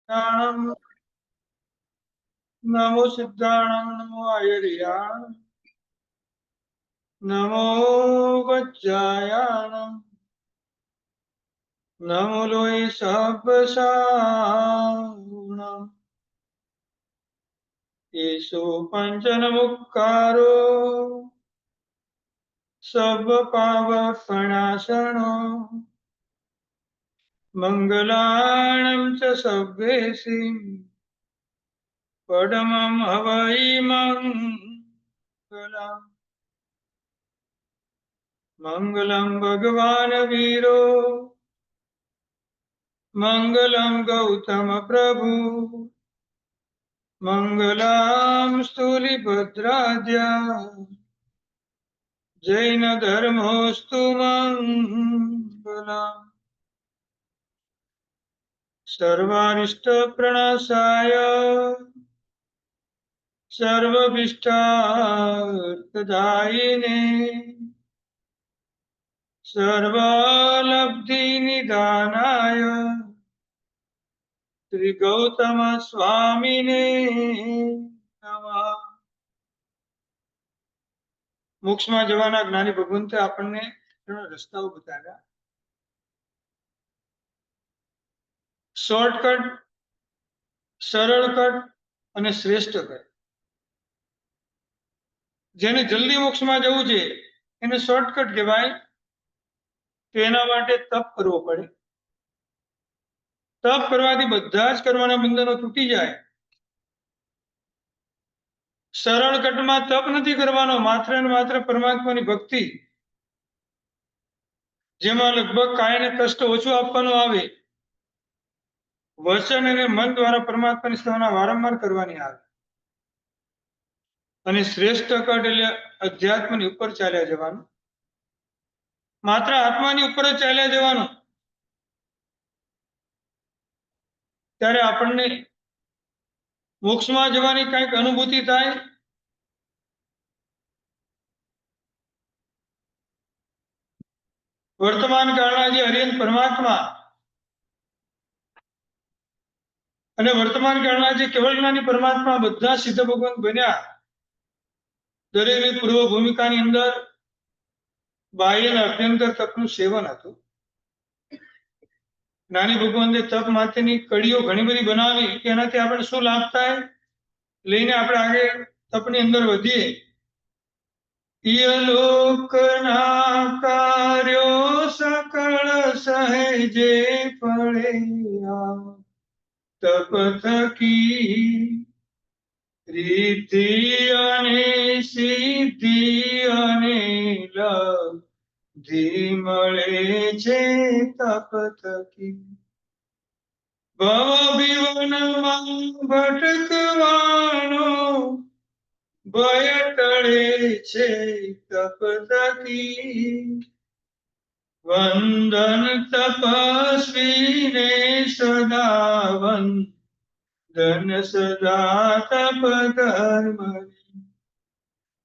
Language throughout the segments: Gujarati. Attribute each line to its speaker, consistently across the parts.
Speaker 1: સિદ્ધાણમ નમો સિદ્ધાણમ નમો આયર્યાણમ નમો વજ્જાયાણમ નમો લોય સહસ્રાણમ ઈશો પંચન મુક્કારો સર્વ પાવપણાસણો મંગલાણં ચ સર્વેશી પડમં હવૈ મંગલમ મંગલમ ભગવાન વીરો મંગલમ ગૌતમ પ્રભુ મંગલમ સ્થૂલિભદ્રાદ્યા જૈન ધર્મોસ્તુ મંગલમ સર્વારિષ્ટ પ્રણાશાય સર્વભીષ્ટાર્થદાયિને સર્વલબ્ધિ નિદાનાય શ્રી ગૌતમ સ્વામીને નમઃ. મોક્ષમાં જવાના જ્ઞાની ભગવંતે આપણને ત્રણ રસ્તાઓ બતાવ્યા. શોર્ટકટ, સરળ કટ અને શ્રેષ્ઠ કટ. જેને જલ્દી મોક્ષમાં જવું છે એને શોર્ટકટ કહેવાય. તો એના માટે તપ કરવો પડે. તપ કરવાથી બધા જ કર્મના બંધનો તૂટી જાય. સરળ કટમાં તપ નથી કરવાનો, માત્ર ને માત્ર પરમાત્માની ભક્તિ, જેમાં લગભગ કાયને કષ્ટ ઓછું આપવાનું આવે, વચન અને મન દ્વારા પરમાત્માની સેવા વારંવાર કરવાની આવે. અને શ્રેષ્ઠ કટ એટલે અધ્યાત્મની ઉપર ચાલ્યા જવાનું, માત્ર આત્માની ઉપર જ ચાલ્યા જવાનું. ત્યારે આપણને મોક્ષમાં જવાની કઈક અનુભૂતિ થાય. વર્તમાન કાળના જે હરિયન પરમાત્મા અને વર્તમાન કાળના જે કેવળ જ્ઞાની પરમાત્મા બધા સિદ્ધ ભગવાન બન્યા. દરેકની પૂર્વ ભૂમિકાની અંદર બાહ્ય અને અભ્યંતર તપનું સેવન હતું. જ્ઞાની ભગવાને તપ માટેની કડીઓ ઘણી બધી બનાવી કે એનાથી આપણે શું લાભ થાય, લઈને આપણે આગે તપની અંદર વધીએ. યલોકના કાર્યો સકળ સહેજે ફળે તપ થકી રીતિ અને સિદ્ધિ અને લબ્ધિ મળે છે તપ થકી. ભવ વિવનમાં ભટકવાનો ભય ટળે છે તપ થકી. વંદન તપસ્વીને સદા વંદન સદા તપ ધર્મ.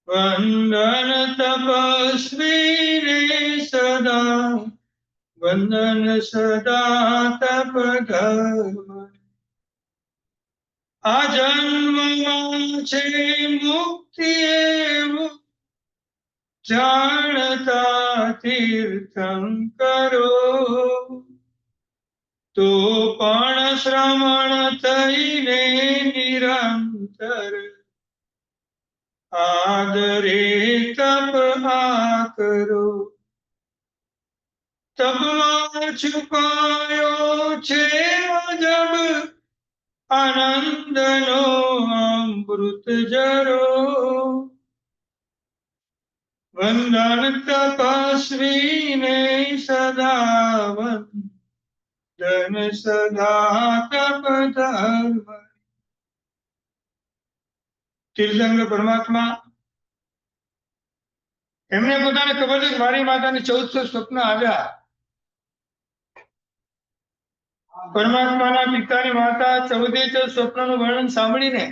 Speaker 1: વંદન તપસ્વીને સદા વંદન સદા તપ ધર્મ. આ જન્મમાં છે મુક્તિ એવું જાણતા તીર્થંકરો, તો પણ શ્રમણ થઈને નિરંતર આદરે તપ આ કરો. તપમાં છુપાયો છે અજબ આનંદનો અમૃત જરો. વંદન તપસ્વીને સદા વંદન સદા તપ ધર્મ. તીર્થંકર પરમાત્મા એમને પોતાને ખબર છે કે મારી માતાને 1400 સ્વપ્ન આવ્યા. પરમાત્માના પિતાની માતા 14 સ્વપ્નનું વર્ણન સાંભળીને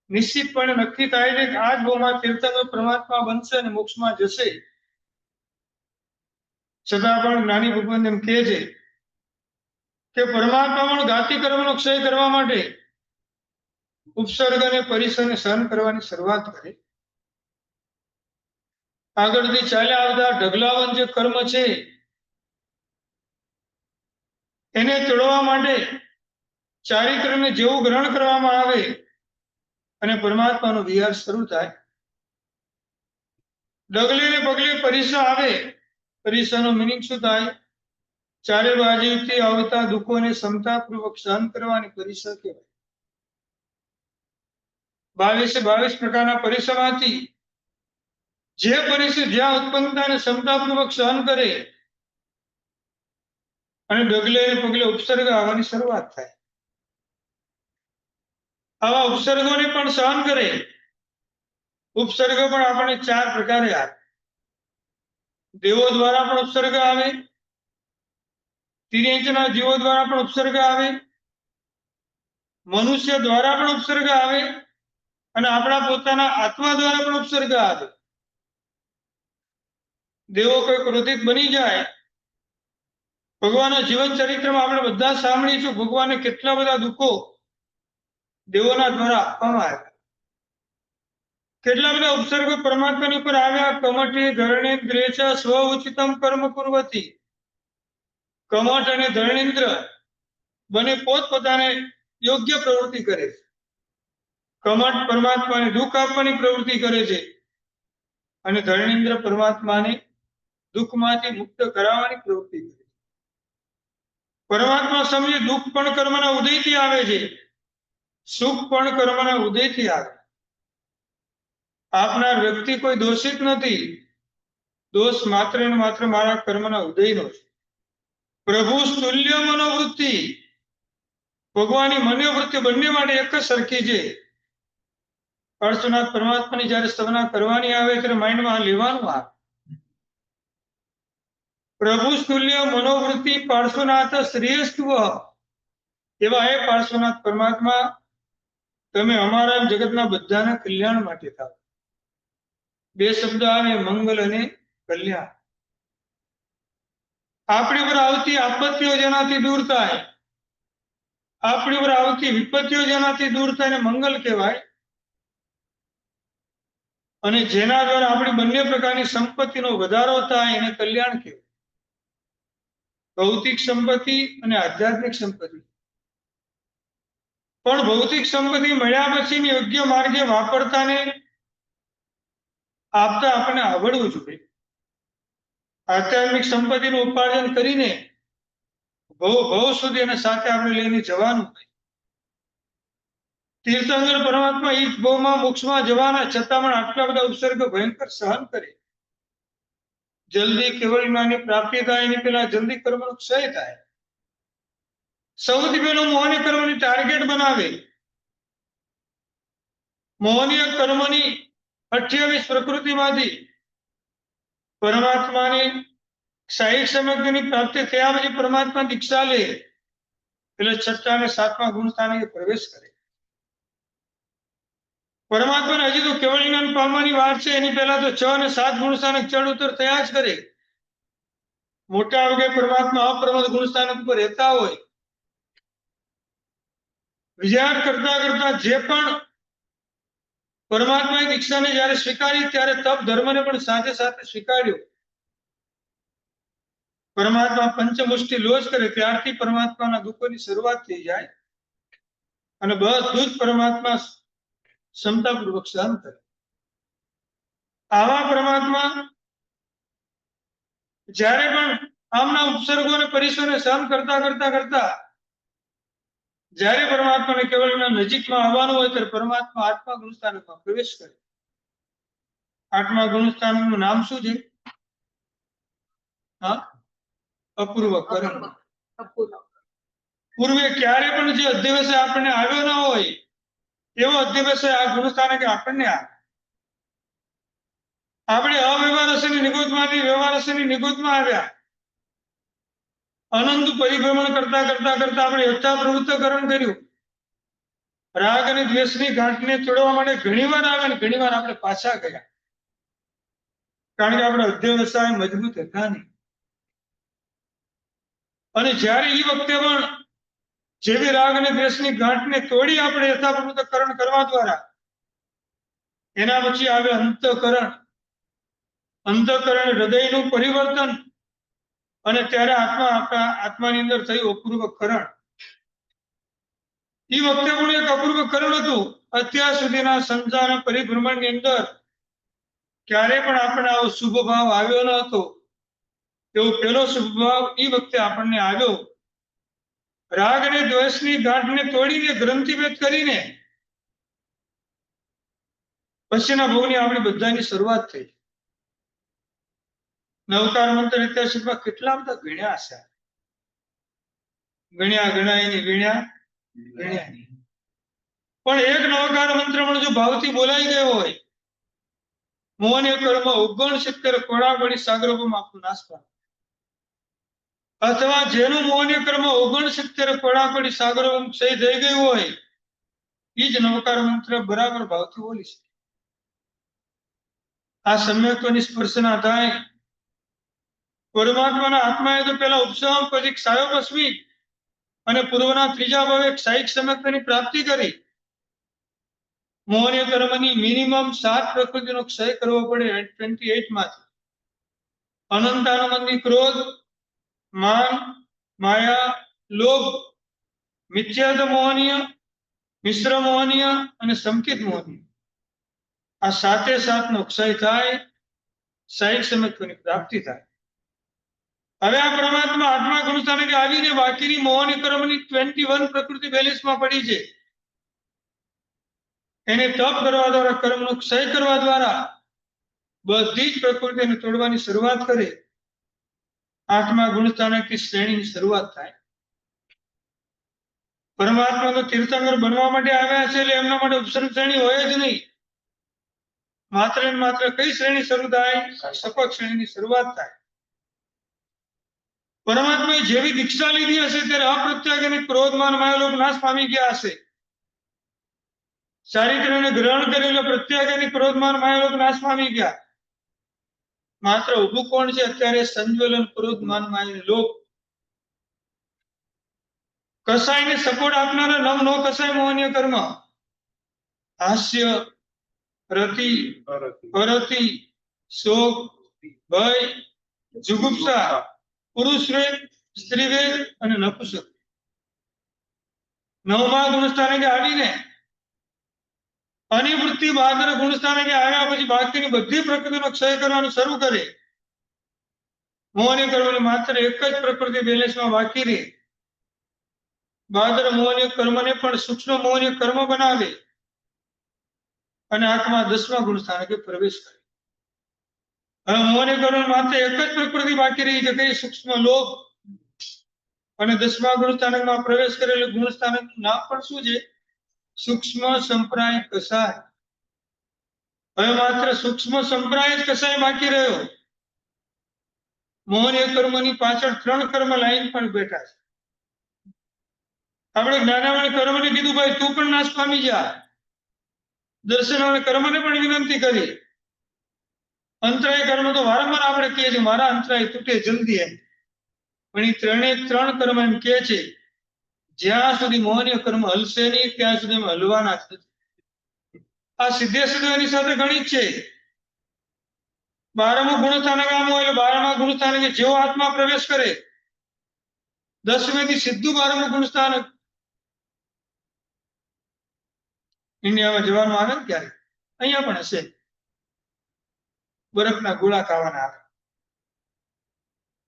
Speaker 1: નિશ્ચિતપણે નક્કી થાય છે કે આ જ ભવમાં તીર્થંકર પરમાત્મા બનશે અને મોક્ષમાં જશે. છતાં પણ જ્ઞાની ભગવાન એમ કહે છે કે પરમાત્મા પણ ગાતી કર્મનો ક્ષય કરવા માટે ઉપસર્ગ અને પરિસરને સહન કરવાની શરૂઆત કરી. આગળથી ચાલ્યા આવતા ઢગલાવન જે કર્મ છે એને તોડવા માટે ચારિત્રને જેવું ગ્રહણ કરવામાં આવે અને પરમાત્માનો વિહાર શરૂ થાય. ડગલે ને પગલે પરિસર આવે. પરિસરનો મિનિંગ શું થાય? ચારે બાજુથી આવતા દુઃખોને ક્ષમતાપૂર્વક સહન કરવાની પરિસર કહેવાય. 22 પ્રકારના પરિસરમાંથી જે પરિસર જ્યાં ઉત્પન્ન થાય એને ક્ષમતાપૂર્વક સહન કરે અને ડગલે ને પગલે ઉપસર્ગ આવવાની શરૂઆત થાય. આવા ઉપસર્ગોને પણ સહન કરે. ઉપસર્ગ પણ આપણને 4 પ્રકારે આવે. દેવો દ્વારા પણ ઉપસર્ગ આવે, તિર્યંચના જીવો દ્વારા પણ ઉપસર્ગ આવે, મનુષ્ય દ્વારા પણ ઉપસર્ગ આવે અને આપણા પોતાના આત્મા દ્વારા પણ ઉપસર્ગ આવે. દેવો કોઈ ક્રોધિત બની જાય, ભગવાનના જીવન ચરિત્રમાં આપણે બધા સાંભળીશું ભગવાનને કેટલા બધા દુઃખો દેવોના દ્વારા આપવામાં આવ્યા. કેટલા બધા ઉપસર્ગો પરમાત્માની ઉપર આવ્યા. કમઠે ધર્ણેન્દ્રે ચ સ્વ ઉચિતમ કર્મ કુર્વતી. કમઠ અને ધર્ણેન્દ્ર બંને પોતપોતાને યોગ્ય પ્રવૃત્તિ કરે છે. કમઠ પરમાત્માને દુઃખ આપવાની પ્રવૃત્તિ કરે છે અને ધર્ણેન્દ્ર પરમાત્માને દુઃખમાંથી મુક્ત કરાવવાની પ્રવૃત્તિ કરે છે. પરમાત્મા સમજે દુઃખ પણ કર્મના ઉદયથી આવે છે, સુખ પણ કર્મના ઉદયથી આવે. આપનાર વ્યક્તિ કોઈ દોષિત નથી. દોષ માત્ર ને માત્ર મારા કર્મના ઉદયનો છે. પ્રભુ તુલ્ય મનોવૃત્તિ, ભગવાનની મનોવૃત્તિ બંને માટે એક જ સરખી છે. પાર્શ્વનાથ પરમાત્માની જયારે સ્તવના કરવાની આવે ત્યારે માઇન્ડમાં લેવાનું આવે. પ્રભુ તુલ્ય મનોવૃત્તિ પાર્શ્વનાથ શ્રેયસ્વ. એવા હે પાર્શ્વનાથ પરમાત્મા, તમે અમારા જગતના બધાના કલ્યાણ માટે થાવ. 2 શબ્દ આવે, મંગલ અને કલ્યાણ. આપણી ઉપર આવતી આપત્તિઓ જેનાથી દૂર થાય, આપણી ઉપર આવતી વિપત્તિઓ જેનાથી દૂર થાય એને મંગલ કહેવાય. અને જેના દ્વારા આપણી બંને પ્રકારની સંપત્તિનો વધારો થાય એને કલ્યાણ કહેવાય. ભૌતિક સંપત્તિ અને આધ્યાત્મિક સંપત્તિ. પણ ભૌતિક સંપત્તિ મળ્યા પછી યોગ્ય માર્ગે વાપરતાને આપતા આપણને આવડવું જોઈએ. આધ્યાત્મિક સંપત્તિનું ઉપાર્જન કરીને ભવ સુધી એને સાથે આપણે લઈને જવાનું. તીર્થંકર પરમાત્મા ઈ ભવમાં મોક્ષમાં જવાના છતાં પણ આટલા બધા ઉપસર્ગ ભયંકર સહન કરે. જલ્દી કેવળ જ્ઞાનની પ્રાપ્તિ થાય એની પહેલા જલ્દી કર્મનો ક્ષય થાય. સૌથી પહેલું મોહની કર્મની ટાર્ગેટ બનાવે. મોહનીય કર્મની 28 પ્રકૃતિમાંથી પરમાત્માની 60 સમગ્રની પ્રાપ્તિ થયા પછી પરમાત્મા દીક્ષા લે એટલે 6ઠા અને 7મા ગુણ સ્થાને પ્રવેશ કરે. પરમાત્માને હજી તો કેવળ જ્ઞાન પામવાની વાર છે. એની પહેલા તો 6 અને 7 ગુણ સ્થાનક ચડ ઉતર થયા જ કરે. મોટા ભાગે પરમાત્મા અપ્રમદ ગુણ સ્થાનક ઉપર રહેતા હોય. વિચાર કરતા કરતા જે પણ પરમાત્માની દીક્ષાને જયારે સ્વીકારી ત્યારે તપ ધર્મને પણ સાથે સાથે સ્વીકાર્યો. પરમાત્મા પંચમુષ્ટિ લોચ કરે ત્યારથી પરમાત્માના દુઃખોની શરૂઆત થઈ જાય અને બધું જ પરમાત્મા ક્ષમતાપૂર્વક સહન કરે. આવા પરમાત્મા જ્યારે પણ આમના ઉપસર્ગો અને પરિસરને સહન કરતા કરતા કરતા જ્યારે પરમાત્માને કેવળના નજીકમાં આવવાનું હોય ત્યારે પરમાત્મા 8મા ગુણસ્થાનકમાં પ્રવેશ કરે. 8મા ગુણસ્થાનકનું નામ શું છે? અપૂર્વ કર્મ. પૂર્વે ક્યારે પણ જે અધ્યવસાય આપણને આવ્યો ન હોય એવો અધ્યવસાય આ ગુણસ્થાનકે આપણને આવે. આપણે અવ્યવહાર રસની નિગોદમાંથી વ્યવહાર રસની નિગોદમાં આવ્યા. અનંત પરિભ્રમણ કરતા કરતા કરતા આપણે યથા પ્રવૃત્તકરણ કર્યું. રાગ અને દ્વેષની ગાંઠને તોડવા માટે ઘણીવાર આવ્યા ને ઘણીવાર આપણે પાછા ગયા. કારણ કે આપણે અધ્યવસાય મજબૂત હતા નહીં. અને જ્યારે એ વખતે પણ જેવી રાગ અને દ્વેષની ગાંઠને તોડી આપણે યથાપ્રકૃતકરણ કરવા દ્વારા એના પછી આવે અંતઃકરણ. અંતઃકરણ હૃદયનું પરિવર્તન અને ત્યારે આપણા આત્માની અંદર થયું અપૂર્વકરણ. એ વખતે પણ એક અપૂર્વકરણ હતું. અત્યાર સુધીના સંસાર પરિભ્રમણની અંદર ક્યારે પણ આપણને આવો શુભ ભાવ આવ્યો ન હતો. એવો પહેલો શુભ ભાવ એ વખતે આપણને આવ્યો. રાગ અને દ્વેષની ગાંઠને તોડીને ગ્રંથિભેદ કરીને પછીના ભોગની આપણી બધાની શરૂઆત થઈ. નવકાર મંત્ર ઇતિહાસમાં કેટલા બધા ગણ્યા છે. ગણ્યા ગણ્યા પણ એક નવકાર મંત્ર પણ જો ભાવથી બોલાઈ ગયો હોય, મોહન કર્મ 69 કોડાગોડી સાગરોમાં આપણું નાશ પામે. અથવા જેનું મોહન કર્મ 69 કોડાગોડી સાગરોમાં ક્ષય થઈ ગયું હોય, એ જ નવકાર મંત્ર બરાબર ભાવથી બોલી શકે. આ સમ્યક્તોની સ્પર્શના થાય. પરમાત્માના આત્માએ તો પેલા ઉપસમ પછી ક્ષાયોપસ્મી અને પૂર્વના ત્રીજા ભાવે ક્ષાયિક સમ્યક્તની પ્રાપ્તિ કરી. મોહનીય કર્મની મિનિમમ 7 પ્રકૃતિનો ક્ષય કરવો પડે 28 માંથી. અનંતાનંદની ક્રોધ, માન, માયા, લોભ, મિથ્યાદ મોહનીય, મિશ્ર મોહનીય અને સંકિત મોહનીય. આ 7 નો ક્ષય થાય, ક્ષાયિક સમ્યક્તની પ્રાપ્તિ થાય. હવે આ પરમાત્મા આત્મા ગુણસ્થાને આવીને બાકીની મોહની કર્મની 21 પ્રકૃતિ બેલેન્સમાં પડી છે. એને તપ કરવા દ્વારા, કર્મનો ક્ષય કરવા દ્વારા બધી જ પ્રકૃતિને તોડવાની શરૂઆત કરે. આત્મા ગુણસ્થાનકની શ્રેણીની શરૂઆત થાય. પરમાત્મા તો તીર્થંકર બનવા માટે આવ્યા છે, એટલે એમના માટે ઉપસર્ગ શ્રેણી હોય જ નહીં. માત્ર ને માત્ર કઈ શ્રેણી શરૂ થાય? સપક શ્રેણીની શરૂઆત થાય. પરમાત્માએ જેવી દીક્ષા લીધી હશે ત્યારે અપ્રત્યાગ અને ક્રોધમાન માયાલોભ નાશ પામી ગયા હશે. ચારિત્ર્યને ગ્રહણ કરેલો પ્રત્યાગ અને ક્રોધમાન માયાલોભ નાશ પામી ગયા. માત્ર ઉભું કોણ છે અત્યારે? સંજ્વલન ક્રોધમાન માયાલોભ. કસાયને સપોર્ટ આપનારા નવ નો કસાય મોહનીય કર્મ. હાસ્ય, રતિ, પરતિ, શોક, ભય, જુગુપ્સા, પુરુષવેદ, સ્ત્રીવેદ અને નપુંસક. નવમા ગુણસ્થાને આવીને અનિવૃત્તિ બાદર ગુણસ્થાને આવ્યા પછી બાકીની બધી પ્રકૃતિનો ક્ષય કરવાનું શરૂ કરે. મોહની કર્મની માત્ર એક જ પ્રકૃતિ બેલેન્સમાં બાકી રહે. બાદર મોહની કર્મને પણ સૂક્ષ્મ મોહની કર્મ બનાવે અને આત્મા 10મા ગુણસ્થાને પ્રવેશ કરે. હવે મોહની કર્મ માત્ર એક જ પ્રકૃતિ બાકી રહી છે, કે સૂક્ષ્મ લોભ. અને 10મા ગુણસ્થાનકમાં પ્રવેશ કરેલું ગુણસ્થાનકનું નામ પણ શું છે? સૂક્ષ્મ સંપ્રાય કસાય. હવે માત્ર સૂક્ષ્મ સંપ્રાય જ કસાય બાકી રહ્યો. મોહનીય કર્મની પાછળ 3 કર્મ લાઈન પણ બેઠા છે. આપણે જ્ઞાનાવળ કર્મને કીધું, ભાઈ તું પણ નાશ પામી જા. દર્શનાવળ કર્મને પણ વિનંતી કરી. અંતરાય કર્મ તો વારંવાર આપણે કહીએ છીએ, મારા અંતરાય તૂટે જલ્દી એમ. પણ એ 3 કર્મ એમ કે છે, જ્યાં સુધી મોહનીય કર્મ હલશે નહીં ત્યાં સુધી અમે હલવાના જ નથી. આ સિદ્ધે સિદ્ધોની સાથે ગણિત છે. 12મું ગુણસ્થાનક આમ હોય એટલે 12મા ગુણસ્થાનકે જેવો આત્મા પ્રવેશ કરે, 10મેથી સીધું 12મું ગુણસ્થાનક. ઇન્ડિયામાં જવાનું આવે ને ત્યારે અહીંયા પણ હશે, બરફના ગોળા ખાવાના આવે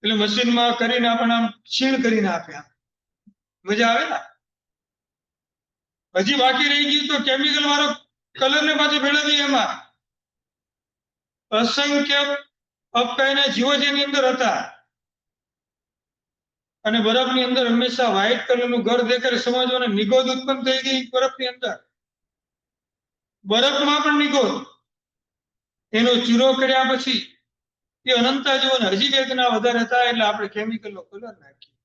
Speaker 1: એટલે મશીનમાં કરીને આપણને આમ છીણ કરીને આપે. મજા આવે ને. હજી બાકી રહી ગયું તો કેમિકલ વાળો કલર ને પાછું ભેળવી. એમાં અસંખ્ય અપકાયના જીવો જેની અંદર હતા અને બરફની અંદર હંમેશા વ્હાઇટ કલરનું ઘર દેખાય, સમજવાનું નિગોદ ઉત્પન્ન થઈ ગઈ બરફની અંદર. બરફમાં પણ નિગોદ. એનો ચૂરો કર્યા પછી એ અનંતા જીવન હજી વેદના વધારે થાય એટલે આપણે કેમિકલનો કલર નાખીએ.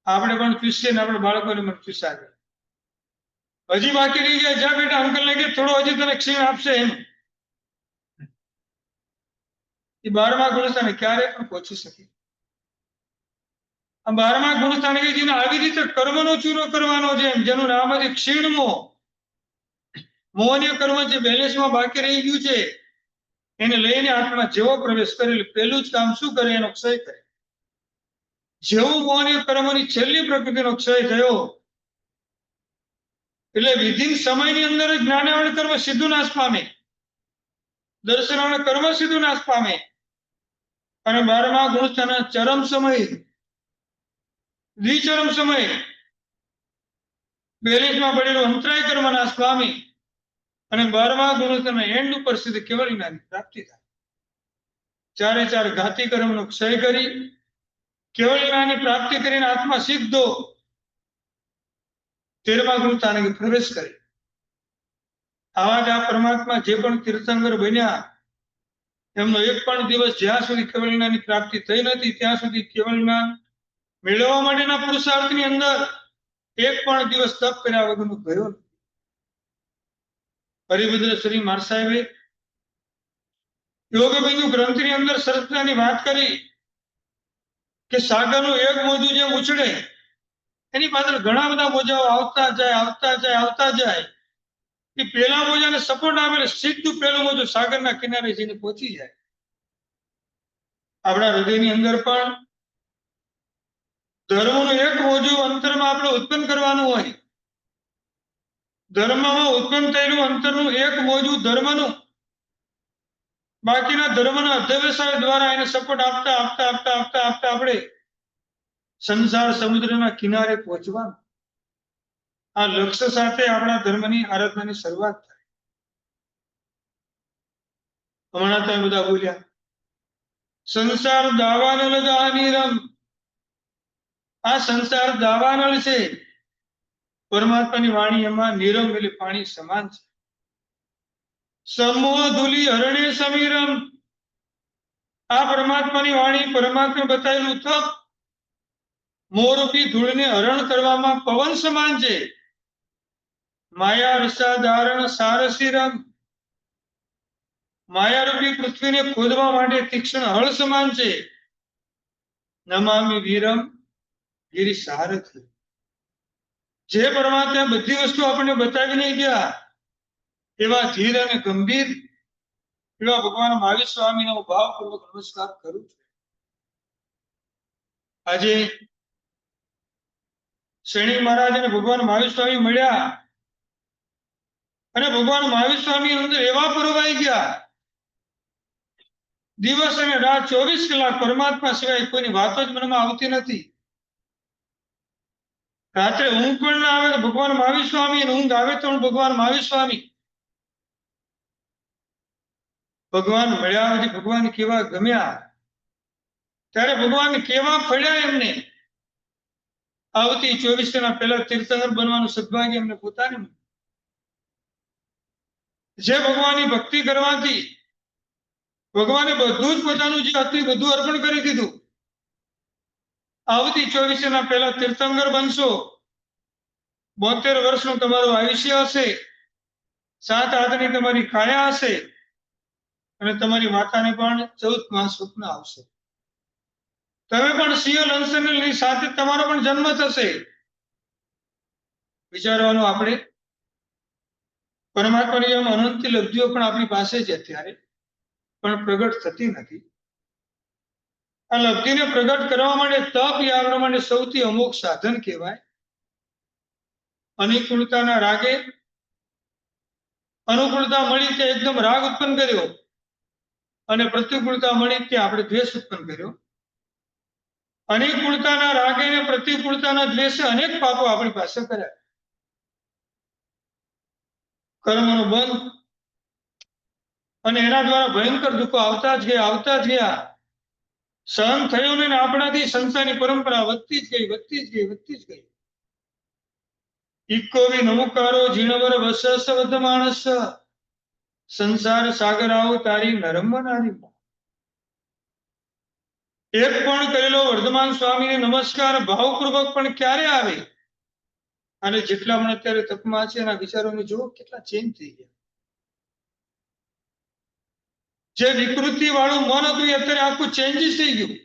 Speaker 1: આપણે પણ ચૂસીએ ને આપણે બાળકોને પણ ચૂસાવીએ. હજી બાકી રહી ગયા, જ્યાં બેટા અંકલ ને કે થોડો હજી તને ક્ષીણ આપશે એમ. એ 12મા ગુણસ્થાને ક્યારે પણ પહોંચી શકે. આ 12મા ગુણસ્થાન કે જેને આવી રીતે કર્મનો ચૂરો કરવાનો છે, જેનું નામ છે ક્ષીણ મોહ. મોહનીય કર્મ જે બેલેન્સમાં બાકી રહી ગયું છે એને લઈને આત્મા જેવો પ્રવેશ કરેલ પહેલું જ કામ શું કરે? એનો ક્ષય કરે. જેવું મોહનીય કર્મની છેલ્લી પ્રકૃતિનો ક્ષય થયો એટલે વિધિન સમયની અંદર જ જ્ઞાનાવરણ કર્મ સીધું નાશ પામે, દર્શનાવરણ કર્મ સીધું નાશ પામે. અને 12મા ગુણસ્થાનના ચરમ સમય, દ્વિચરમ સમય બેલેન્સમાં પડેલું અંતરાય કર્મ નાશ પામી અને 12મા ગુણસ્થાનના એન્ડ ઉપર સીધે કેવળ જ્ઞાનની પ્રાપ્તિ થાય. ચારે ચાર ઘાતી કર્મનો ક્ષય કરી કેવળ જ્ઞાનની પ્રાપ્તિ કરીને આત્મા સીધો 13મા ગુણસ્થાને પ્રવેશ કરે. આવા જ આ પરમાત્મા જે પણ તીર્થંકર બન્યા એમનો એક પણ દિવસ જ્યાં સુધી કેવળ જ્ઞાનની પ્રાપ્તિ થઈ નથી ત્યાં સુધી કેવળ જ્ઞાન મેળવવા માટેના પુરુષાર્થની અંદર એક પણ દિવસ તપ કર્યા વગરનો ગયો નથી. હરિભદ્ર શ્રી મહારાજ સાહેબે યોગબિંદુ ગ્રંથની અંદર સરસતાની વાત કરી કે સાગરનું એક મોજું જેમ ઉછળે એની પાછળ ઘણા બધા મોજાઓ આવતા જાય. એ પેલા મોજાને સપોર્ટ આપે સીધું પેલું મોજું સાગરના કિનારે જઈને પહોંચી જાય. આપણા હૃદયની અંદર પણ ધર્મનું એક મોજું અંતરમાં આપણે ઉત્પન્ન કરવાનું હોય. ધર્મમાં ઉત્પન્ન થયેલું અંતરનું એક મોજું ધર્મનું, બાકીના ધર્મના અધ્યવસાય દ્વારા એને સપોર્ટ આપતા આપણે સંસાર સમુદ્રના કિનારે પહોંચવાનું. આ લક્ષ્ય સાથે આપણા ધર્મની આરાધનાની શરૂઆત થાય. હમણાં તમે બધા બોલ્યા સંસાર દાવાનળ દાનિરમ. આ સંસાર દાવાનળ છે. પરમાત્માની વાણી એમાં નિરમ એટલે પાણી સમાન છે. સમૂહ ધૂલી હરણે સમીરમ. આ પરમાત્માની વાણી પરમાત્મા બતાવેલું તપ મોરરૂપી ધૂળને હરણ કરવામાં પવન સમાન છે. માયા રસાધારણ સારસીરમ. માયારૂપી પૃથ્વીને ખોદવા માટે તીક્ષ્ણ હળ સમાન છે. નમામિ વીરમ ગિરી સારથી. જે પરમાત્મા બધી વસ્તુ આપણને બતાવીને ગયા એવા ધીર અને ગંભીર એવા ભગવાન મહાવીર સ્વામીનો ભાવપૂર્વક નમસ્કાર કરું છું. આજે શ્રેણી મહારાજ અને ભગવાન મહાવીર સ્વામી મળ્યા અને ભગવાન મહાવીર સ્વામી અંદર એવા પુરવાઈ ગયા દિવસ અને રાત 24 કલાક પરમાત્મા સિવાય કોઈની વાતો જ મનમાં આવતી નથી. રાત્રે ઊંઘ પણ ના આવે તો ભગવાન મહાવીર સ્વામી અને ઊંઘ આવે તો ભગવાન મહાવીર સ્વામી. ભગવાન મળ્યા પછી ભગવાન કેવા ગમ્યા ત્યારે ભગવાન કેવા ફળ્યા એમને. આવતી 24 કલાક પહેલા તીર્થંકર બનવાનું સદભાગ્ય એમને પોતાને મળ્યું. જે ભગવાનની ભક્તિ કરવાથી ભગવાને બધું જ પોતાનું જે હતું બધું અર્પણ કરી દીધું. આવતી 24 કલાક પહેલા તીર્થંકર બનશો. 72 વર્ષનું તમારું આયુષ્ય હશે. 7 હાથની તમારી કાયા હશે અને તમારી માતાને પણ 14 માસ સ્વપ્ન આવશે. તમે પણ સિંહ લંસની સાથે તમારો પણ જન્મ થશે. વિચારવાનું આપણે પરમાત્માની જેમ અનંત લબ્ધિઓ પણ આપણી પાસે છે અત્યારે પણ પ્રગટ થતી નથી. આ લબ્ધિને પ્રગટ કરવા માટે તપ એ આપણા માટે સૌથી અમોઘ સાધન કહેવાય. અનુકૂળતાના રાગે અનુકૂળતા મળી તે એકદમ રાગ ઉત્પન્ન કર્યો અને પ્રતિકૂળતા મળી તે આપણે દ્વેષ ઉત્પન્ન કર્યો. અનુકૂળતાના રાગે અને પ્રતિકૂળતાના દ્વેષે અનેક પાપો આપણી પાસે કર્યા. કર્મનો બંધ અને એના દ્વારા ભયંકર દુઃખો આવતા જ ગયા. સહન થયું ને આપણાથી સંસારની પરંપરા વધતી જ ગઈ. ઇકોવી નમુકારો જીણવર વસસ વધ માણસ સંસાર સાગર આવો તારી નરમ નારી. એક પણ કરેલો વર્ધમાન સ્વામીને નમસ્કાર ભાવપૂર્વક પણ ક્યારે આવે? અને જેટલા પણ અત્યારે તપમાં છે એના વિચારોને જુઓ કેટલા ચેન્જ થઈ ગયા. જે વિકૃતિ વાળું મન હતું એ અત્યારે આખું ચેન્જીસ થઈ ગયું.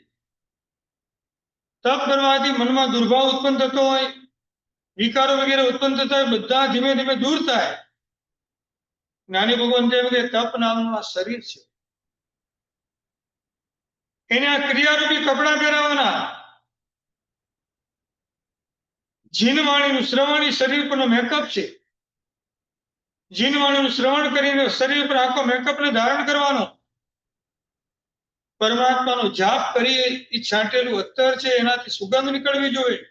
Speaker 1: તપ કરવાથી મનમાં દુર્ભાવ ઉત્પન્ન થતો હોય, વિકારો વગેરે ઉત્પન્ન થતા હોય, બધા ધીમે ધીમે દૂર થાય. જ્ઞાની ભગવાન કહે કે તપ નામનું આ શરીર છે, એને આ ક્રિયારૂપી કપડા પહેરાવાના. જીનવાણીનું શ્રવણ શરીર પરનો મેકઅપ છે. જીનવાણીનું શ્રવણ કરીને શરીર પર આખો મેકઅપને ધારણ કરવાનો. પરમાત્માનો જાપ કરી એ છાંટેલું અત્તર છે, એનાથી સુગંધ નીકળવી જોઈએ.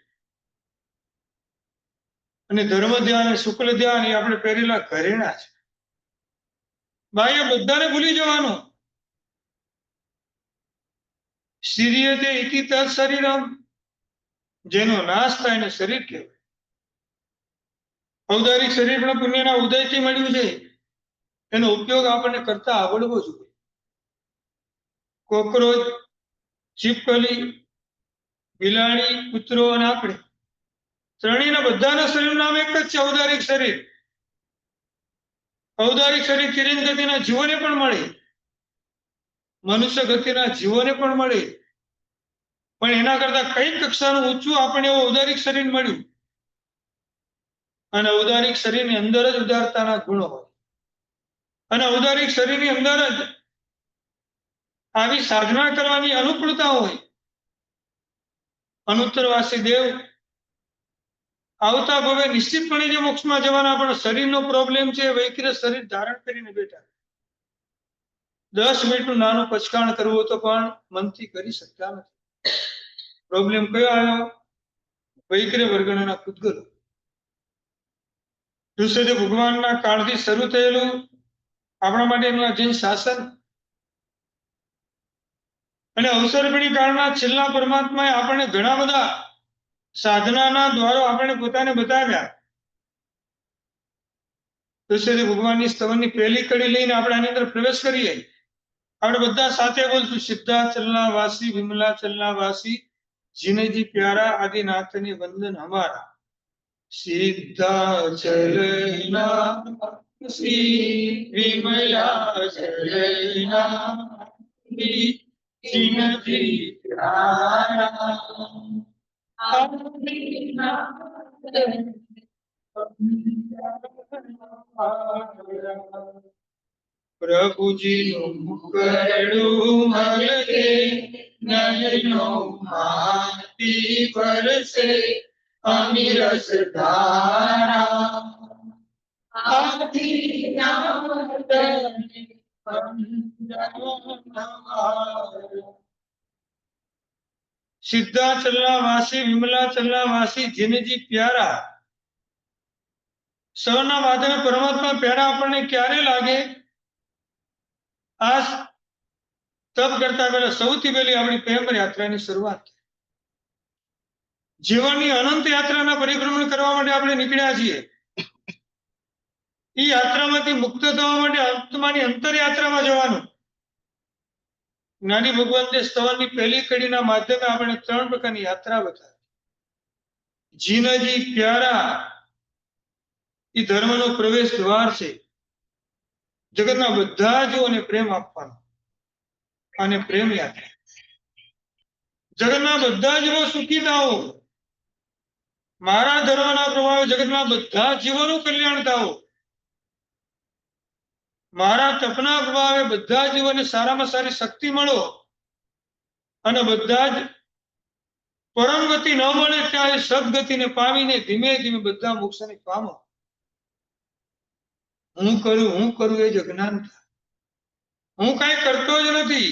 Speaker 1: અને ધર્મ ધ્યાન શુક્લ ધ્યાન એ આપણે પહેરેલા ઘરેણા છે. બાહ્ય બધાને ભૂલી જવાનું. શિરીયતે ઇતિ તત્ શરીરમ, જેનો નાશ થાય એને શરીર કહેવાય. ઔદારિક શરીર પણ પુણ્યના ઉદયથી મળ્યું છે, એનો ઉપયોગ આપણને કરતા આવડવો જોઈએ. કોકરોચ, છીપકલી, બિલાડી, કૂતરો અને આપણે ત્રણેયના બધાના શરીરનું નામ એક જ છે, ઔદારિક શરીર. ઔદારિક શરીર કિરીન ગતિના જીવોને પણ મળે, મનુષ્ય ગતિના જીવોને પણ મળે, પણ એના કરતા કઈ કક્ષાનું ઊંચું આપણને એવું ઔદારિક શરીર મળ્યું. અને ઔદારિક શરીરની અંદર જ ઉદારતાના ગુણો હોય, અને ઔદારિક શરીરની અંદર જ આવી સાધના કરવાની અનુકૂળતા હોય. અનુત્તરવાસી દેવ આવતા ભવે નિશ્ચિતપણે જે મોક્ષમાં જવાના, પણ શરીરનો પ્રોબ્લેમ છે, વૈકૃત શરીર ધારણ કરીને બેઠા. 10 મિનિટનું નાનું પચકાણ કરવું તો પણ મનથી કરી શકતા નથી. પ્રોબ્લેમ કયો આવ્યો? વૈકૃત વર્ગણના પૂતગલો. ઋષિદેવ ભગવાનના કાળથી શરૂ થયેલું આપણા માટેનું આ જૈન શાસન, અને અવસરપણી કાળના છેલ્લા પરમાત્માએ આપણને ઘણા બધા સાધનાના દ્વારો આપણને પોતાને બતાવ્યા. ઋષિદેવ ભગવાનની સ્તવનની પહેલી કડી લઈને આપણે આની અંદર પ્રવેશ કરીએ. આપણે બધા સાથે બોલશું, સિદ્ધાચલના વાસી, વિમલાચલના વાસી, જીનેજી પ્યારા આદિનાથની વંદન હમારા. સિદ્ધાચલના વાસી, વિમલાચલના જીનેજી પ્યારા પ્રભુજીનું મુખડું મલકે, નયનો માંથી વરસે અમીરસ ધારા. સિદ્ધાચલના વાસી, વિમલાચલના વાસી, જીનેજી પ્યારા. સૌના માધ્યમે પરમાત્મા પ્યારા આપણને ક્યારે લાગે? આ તપ કરતા પહેલા સૌથી પહેલી આપણી પ્રેમ યાત્રાની શરૂઆત. જીવનની અનંત યાત્રાના પરિભ્રમણ કરવા માટે આપણે નીકળ્યા છીએ. એ યાત્રામાંથી મુક્ત થવા માટે આત્માની અંતર યાત્રામાં જવાનું. જ્ઞાની ભગવાન સ્તવનની પહેલી કડીના માધ્યમે આપણે 3 પ્રકારની યાત્રા બતાવી. જીનજી પ્યારા એ ધર્મનો પ્રવેશ દ્વાર છે. જગતના બધા જીવોને પ્રેમ આપવાનો, અને પ્રેમ યાત્રા. જગતના બધા જીવો સુખી થાઓ, મારા ધર્મના પ્રભાવે જગતના બધા જીવોનું કલ્યાણ થાઓ, મારા તપના પ્રભાવે બધા જીવોને સારામાં સારી શક્તિ મળો, અને બધા જ પરમ ગતિ ન મળે ત્યારે સદગતિને પામીને ધીમે ધીમે બધા મોક્ષને પામો. હું કરું એ જ અજ્ઞાનતા. હું કઈ કરતો જ નથી.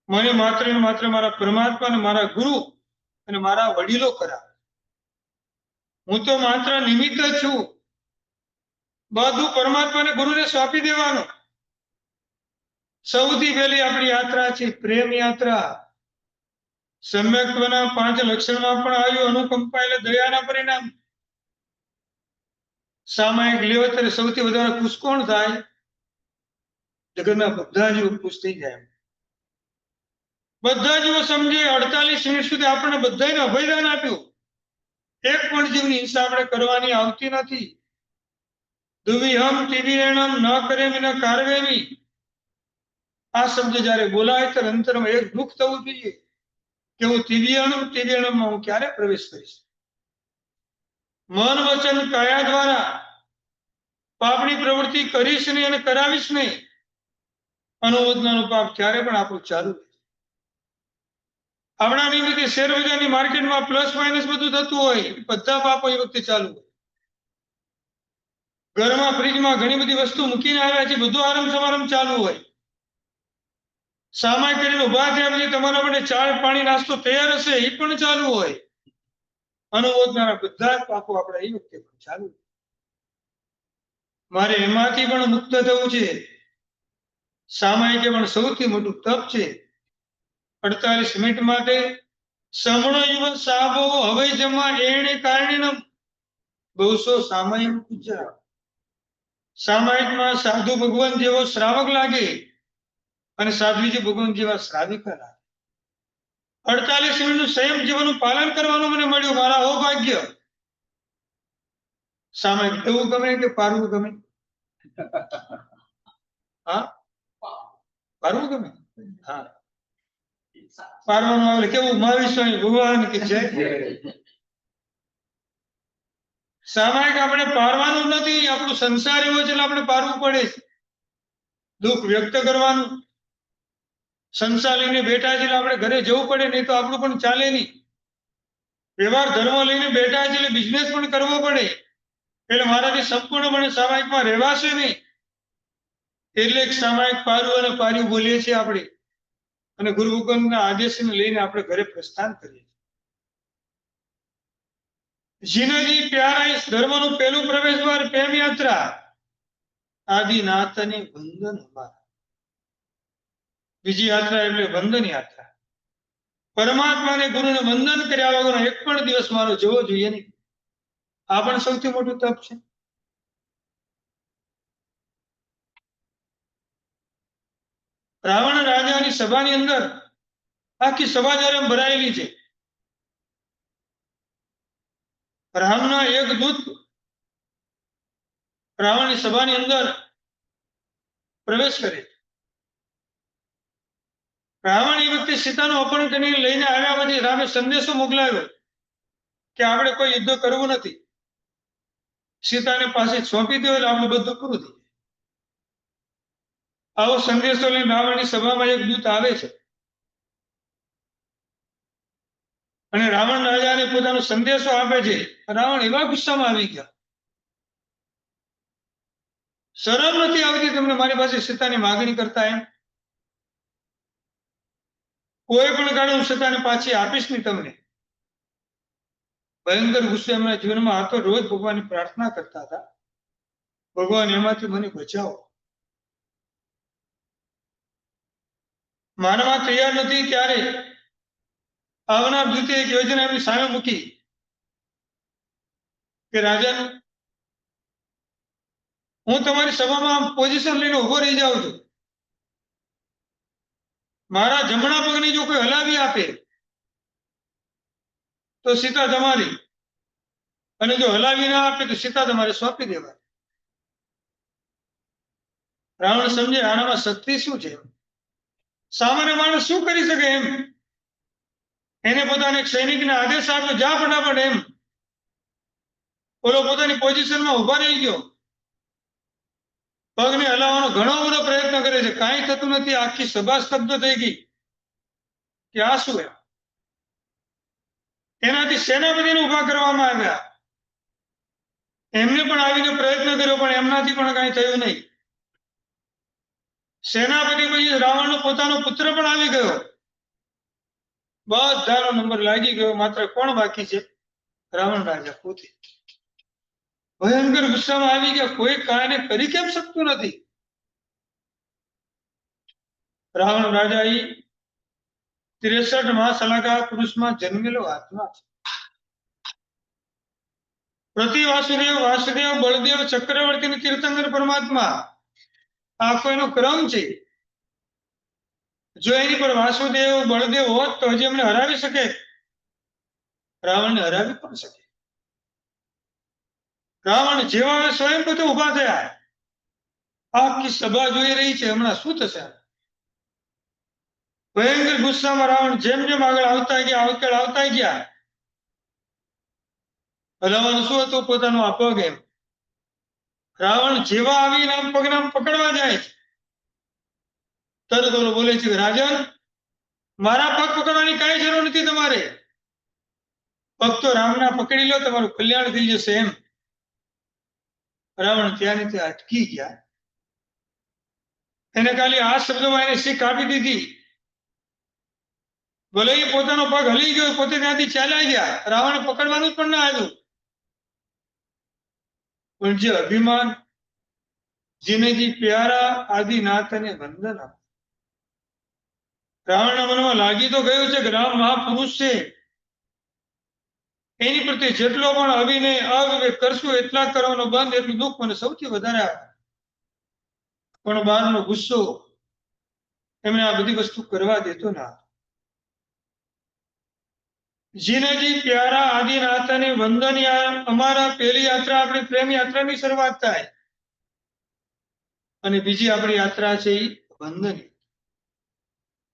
Speaker 1: મને માત્ર ને માત્ર મારા પરમાત્મા અને મારા ગુરુ અને મારા વડીલો કરાવે. હું તો માત્ર નિમિત્ત જ છું. બધું પરમાત્માને ગુરુને સોંપી દેવાનું. સૌથી પહેલી આપણી યાત્રા છે પ્રેમ યાત્રા. સમ્યક્ત્વના 5 લક્ષણમાં પણ આવ્યું અનુકંપા એટલે દયાના પરિણામ. સામાયિક લેવા ત્યારે સૌથી વધારે ખુશ કોણ થાય? જગતના બધા જીવો ખુશ થઈ જાય. બધા જીવો સમજે. 48 મિનિટ સુધી આપણને બધાને અભયદાન આપ્યું. એક પણ જીવની હિંસા આપણે કરવાની આવતી નથી. દુવિહમ તિવિરેણમ ન કરેમિ ન કાર્વેમિ. આ શબ્દ જયારે બોલાય ત્યારે અંતરમાં એક દુઃખ થવું જોઈએ. કે હું તિર્યણમાં હું ક્યારે પ્રવેશ કરીશ? મન વચન કાયા દ્વારા પાપની પ્રવૃત્તિ કરીશ નહીં અને કરાવીશ નહીં. અનુમોદનાનું પાપ ક્યારે પણ આપણું ચાલુ. આપણા નિમિત્તે શેર બજારની માર્કેટમાં પ્લસ માઇનસ બધું થતું હોય, બધા પાપો એ વખતે ચાલુ હોય. ઘરમાં ફ્રીજમાં ઘણી બધી વસ્તુ મૂકીને આવ્યા છે, બધું આરંભ સમારંભ ચાલુ હોય. સામાય કરીને ઉભા થયા પછી તમારા માટે ચા પાણી નાસ્તો તૈયાર હશે, એ પણ ચાલુ હોય. અનુમોદનાના બધા જ પાપો આપણે એ વખતે પણ ચાલુ. મારે એમાંથી પણ મુક્ત થવું છે. સામાયિક પણ સૌથી મોટું તપ છે. 48 મિનિટ માટે સમણો યુવ સાબો હવે જમા એણે કારણે બહુસો સામાયિક પૂજા. સામાયિકમાં સાધુ ભગવાન જેવો શ્રાવક લાગે અને સાધ્વીજી ભગવાન જેવા શ્રાવિકા લાગે. 48 મિનિટનું સંયમ જીવનનું પાલન કરવાનું મને મળ્યું, મારા સૌભાગ્ય. સામાયિક એવું ગમે કે પારવું ગમે? હા, પારવું ગમે. હા, પારવાનું આવે કેવું? મહાવીર સ્વામી ભગવાન કે જય. સામાયિક આપણે પારવાનું નથી, આપણું સંસાર એવો છે એટલે આપણે પારવું પડે છે. દુઃખ વ્યક્ત કરવાનું. સંસાર લઈને બેઠા છે એટલે આપણે ઘરે જવું પડે, નહીં તો આપણું પણ ચાલે નહીં. વ્યવહાર ધર્મ લઈને બેઠા છે એટલે બિઝનેસ પણ કરવો પડે. એટલે મારાથી સંપૂર્ણપણે સામાયિકમાં રહેવાશે નહીં. એટલે સામાયિક પારવું અને પાર્યું બોલીએ છીએ આપણે. અને ગુરુ હુકમના આદેશને લઈને આપણે ઘરે પ્રસ્થાન કરીએ. જીનજી પ્યારા ધર્મનું પહેલું પ્રવેશ દ્વાર પ્રેમ યાત્રા. આદિનાથને વંદન અમારા. બીજી યાત્રા એટલે વંદન યાત્રા. પરમાત્માને ગુરુને વંદન કર્યા વગર એક પણ દિવસ મારો જવો જોઈએ નહીં. આ પણ સૌથી મોટું તપ છે. રાવણ રાજાની સભાની અંદર આખી સભા જ્યારે ભરાયેલી છે. રામના એક દૂત રાવણની સભાની અંદર પ્રવેશ કરે. રાવણ એ વખતે સીતાનું અપહરણ કરીને લઈને આવ્યા પછી રામે સંદેશો મોકલાવ્યો કે આપણે કોઈ યુદ્ધ કરવું નથી, સીતાને પાસે સોંપી દો એટલે આપણે બધું પૂરું થઈ જાય. આવો સંદેશો લઈને રાવણની સભામાં એક દૂત આવે છે અને રાવણ રાજાને પોતાનો સંદેશો આપે છે. રાવણ એવા ગુસ્સામાં આવી ગયા, શરમ નથી આવતી તમને મારી પાસે સીતાની માગણી કરતા? એમ કોઈ પણ કારણે હું સીતાને પાછી આપીશ નહીં તમને. ભયંકર ગુસ્સો એમના જીવનમાં હતો. રોજ ભગવાનની પ્રાર્થના કરતા હતા, ભગવાન એમાંથી મને બચાવો. માનવા તૈયાર નથી ત્યારે આવનાર દૂતે એક યોજના એમની સામે મૂકી કે રાજન, હું તમારી સભામાં પોઝિશન લઈને ઉભો રહી જાઉં છું. મારા જમણા પગને જો કોઈ હલાવી આપે તો સીતા તમારી, અને જો હલાવી ના આપે તો સીતા તમારે સોંપી દેવાય. રાવણ સમજે આનામાં શક્તિ શું છે. સામાન્ય માણસ શું કરી શકે એમ. એને પોતાના એક સૈનિકને આદેશ આપ્યો, જા ફટાફટ એમ. ઓલો પોતાની પોઝિશનમાં ઉભા રહી ગયો, પગને હલાવવાનો ઘણો બધો પ્રયત્ન કરે છે, કાંઈ થતું નથી. આખી સભા સ્તબ્ધ થઈ ગઈ કે આ શું એમ. એનાથી સેનાપતિને ઉભા કરવામાં આવ્યા. એમને પણ આવીને પ્રયત્ન કર્યો પણ એમનાથી પણ કાંઈ થયું નહીં. સેનાપતિ પછી રાવણનો પોતાનો પુત્ર પણ આવી ગયો. બધાનો નંબર લાગી ગયો. માત્ર કોણ બાકી છે? રાવણ રાજા પોતે. ભયંકર ગુસ્સામાં આવી ગયા, કોઈ કાંઈને કરી કેમ શકતું નથી. રાવણ રાજા એ 63 મહાસલાકા પુરુષમાં જન્મેલો આત્મા છે. પ્રતિ વાસુદેવ, વાસુદેવ, બળદેવ, ચક્રવર્તી અને તીર્થંકર પરમાત્મા, આખો એનો ક્રમ છે. જો એની પર વાસુદેવ બળદેવ હોત તો હજી એમને હરાવી શકે, રાવણને હરાવી પણ શકે. રાવણ જેવા સ્વયં પોતે ઉભા થયા. આખી સભા જોઈ રહી છે, હમણાં શું થશે. ભયંકર ગુસ્સામાં રાવણ જેમ જેમ આગળ આવતા ગયા રાવણ શું હતું પોતાનું આ પગ એમ રાવણ જેવા આવીને આમ પગને આમ પકડવા જાય તરત ઓલો બોલે છે કે રાજન મારા પગ પકડવાની કાંઈ જરૂર નથી તમારે પગ તો રામના પકડી લો તમારું કલ્યાણ થઈ જશે એમ રાવણ ત્યાં ને ત્યાં અટકી ગયા એને ખાલી આ શબ્દોમાં એને શીખ આપી દીધી ભલે એ પોતાનો પગ હલી ગયો પોતે ત્યાંથી ચાલ્યા ગયા રાવણ પકડવાનું જ પણ ના આવ્યું પણ જે અભિમાન જેને જે પ્યારા આદિનાથ અને વંદન રાવણના મનમાં લાગી તો ગયું છે કે રામ મહાપુરુષ છે એની પ્રત્યે જેટલો પણ અવિનય અવિવેક કરશું એટલા કરવાનો બંધ એટલું દુઃખ મને સૌથી વધારે આવે પણ બહારનો ગુસ્સો એમને આ બધી વસ્તુ કરવા દેતો ના જીનેજી પ્યારા આદિનાથ અને વંદન અમારા પહેલી યાત્રા આપણી પ્રેમ યાત્રાની શરૂઆત થાય અને બીજી આપણી યાત્રા છે એ વંદન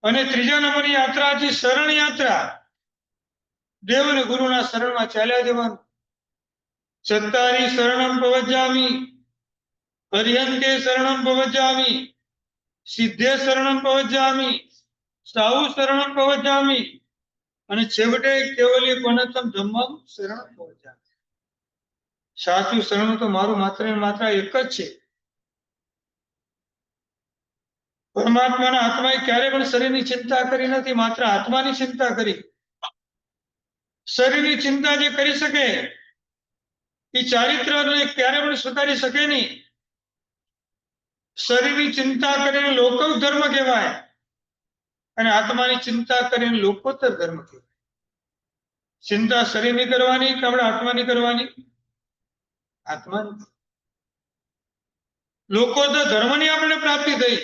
Speaker 1: અને ત્રીજા નંબરની યાત્રા છે શરણ યાત્રા દેવ અને ગુરુના શરણમાં ચાલ્યા જવાનું ચત્તારી શરણમ પવજ્જામી હરિહંતે શરણમ પવજ્જામી સિદ્ધે શરણમ પવજ્જામી સાહુ શરણમ પવજ્જામી અને છેવટે કેવલી પનતમ ધમ્મમ શરણમ પવજ્જામી સાચું શરણ તો મારું માત્ર ને માત્ર એક જ છે પરમાત્માના આત્માએ ક્યારે પણ શરીરની ચિંતા કરી નથી માત્ર આત્માની ચિંતા કરી શરીરની ચિંતા જે કરી શકે એ ચારિત્રને ક્યારે પણ સ્વીકારી શકે નહીં શરીરની ચિંતા કરીને લોકવ ધર્મ કહેવાય અને આત્માની ચિંતા કરીને લોકોત્તર ધર્મ કહેવાય ચિંતા શરીરની કરવાની કે આપણે આત્માની કરવાની આત્માની લોકોત્તર ધર્મની આપણે પ્રાપ્તિ થઈ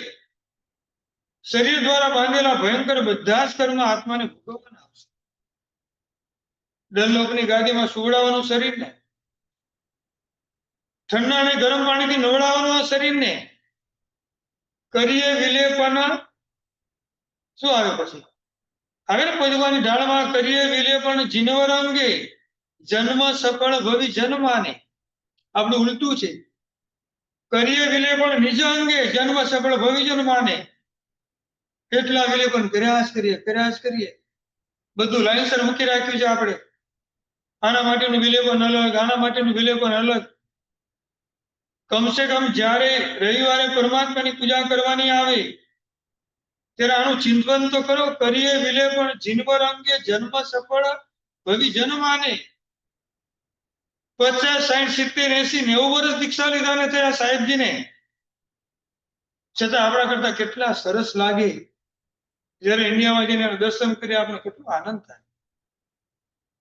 Speaker 1: શરીર દ્વારા બાંધેલા ભયંકર બધા જ કર્મ આત્માને ભોગવવાના આવશે ડનલોકની ગાદીમાં સુવડાવવાનું શરીરને ઠંડા અને ગરમ પાણીથી નવડાવવાનું આ શરીરને કરીએ વિલેપન શું આવે પછી આવે ને ભગવાનની ઢાળમાં કરીએ વિલેપન જીનવર અંગે જન્મ સફળ ભવિ જન્માને આપણું ઉલટું છે કરીએ વિલેપન નિજ અંગે જન્મ સફળ ભવિ જન્માને કેટલા વિલેપન કર્યા જ કરીએ બધું લાઈનસર મૂકી રાખ્યું છે આપણે આના માટેનું વિલેપન અલગ આના માટેનું વિલેપન અલગ કમસે કમ જ્યારે રવિવારે પરમાત્માની પૂજા કરવાની આવે ત્યારે આનું ચિંતન તો કરો કરીએ વિલેપન જીનવર અંગે જન્મ સફળ ભવિ જન્માને 50, 60, 70, 80, 90 વર્ષ દીક્ષા લીધાને થયા સાહેબજીને છતાં આપણા કરતા કેટલા સરસ લાગે જયારે ઇન્ડિયામાં જઈને દર્શન કરી આપણે કેટલો આનંદ થાય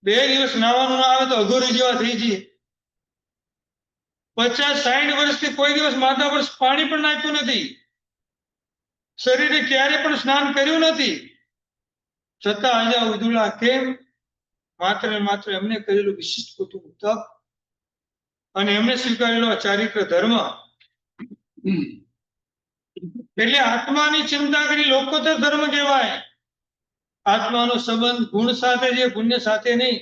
Speaker 1: 2 દિવસ નાવાનું ના આવે તો અઘોરી જેવા થઈ જઈએ 50, 60 વર્ષથી કોઈ દિવસ માથા પર પાણી પણ નાખ્યું નથી શરીરે ક્યારે પણ સ્નાન કર્યું નથી છતાં આજે ઉજળા કેમ માત્ર ને માત્ર એમને કરેલું વિશિષ્ટ કુટુંબ તપ અને એમને સ્વીકારેલો ચારિત્ર ધર્મ એટલે આત્માની ચિંતા કરી લોકોત્તર ધર્મ કહેવાય આત્માનો સંબંધ ગુણ સાથે છે પુણ્ય સાથે નહીં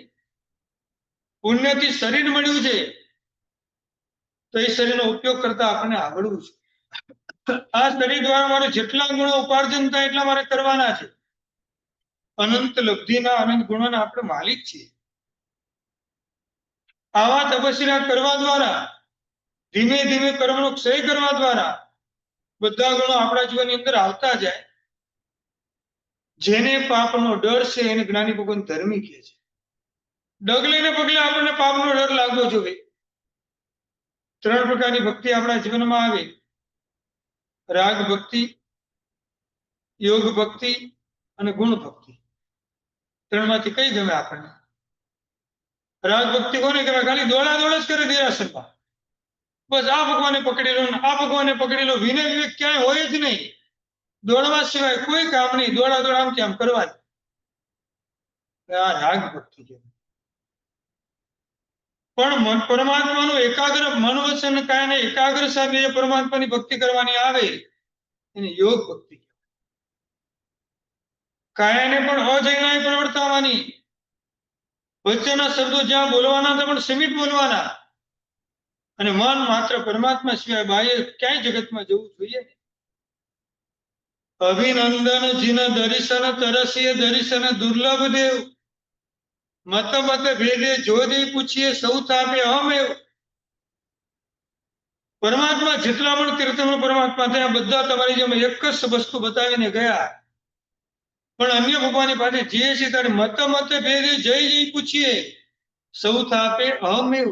Speaker 1: પુણ્યથી શરીર મળ્યું છે તો એ શરીરનો ઉપયોગ કરતા આપણને આવડવું છે આ શરીર દ્વારા મારે જેટલા ગુણો ઉપાર્જન થાય એટલા મારે કરવાના છે અનંત લબ્ધિના અનંત ગુણોના આપણે માલિક છીએ આવા તપસ્યા કરવા દ્વારા ધીમે ધીમે કર્મનો ક્ષય કરવા દ્વારા બધા ગુણો આપણા જીવનની અંદર આવતા જાય જેને પાપનો ડર છે એને જ્ઞાની ભગવાન ધર્મી કહે છે ડગલે ને પગલે આપણને પાપનો ડર લાગવો જોઈએ 3 પ્રકારની ભક્તિ આપણા જીવનમાં આવે રાગ ભક્તિ યોગ ભક્તિ અને ગુણ ભક્તિ 3 માંથી કઈ ગમે આપણને રાગ ભક્તિ કોને કહેવાય ખાલી દોડા દોડ જ કરે દેરાસરમાં બસ આ ભગવાને પકડી લો આ ભગવાને પકડી લો વિનય વિવેક ક્યાંય હોય જ નહીં દોડવા સિવાય કોઈ કામ નહીં દોડા દોડ આમ કેમ કરવા આ રાગ ભક્તિ છે પણ પરમાત્માનું એકાગ્ર મન વચન કાયને એકાગ્ર સાથે જે પરમાત્માની ભક્તિ કરવાની આવે એને યોગ ભક્તિ કાયાને પણ અજૈનાય પ્રવર્તાવાની, વચ્ચેના શબ્દો જ્યાં બોલવાના તે પણ સીમિત બોલવાના, અને મન માત્ર પરમાત્મા સિવાય બાહ્ય ક્યાંય જગતમાં જવું જોઈએ. અભિનંદન જીન દર્શન તરસીએ દર્શન દુર્લભ દેવ, મત મત ભેદે જો દે પૂછીએ સૌ તાપે અમેવ. પરમાત્મા જેટલા પણ તીર્થમાં પરમાત્મા ત્યાં બધા તમારી જેમ એક જ વસ્તુ બતાવીને ગયા, પણ અન્ય ભગવાનની પાસે જઈએ છીએ ત્યારે મત મત ભેદે જય જય પૂછીએ સૌ તાપે અમેવ.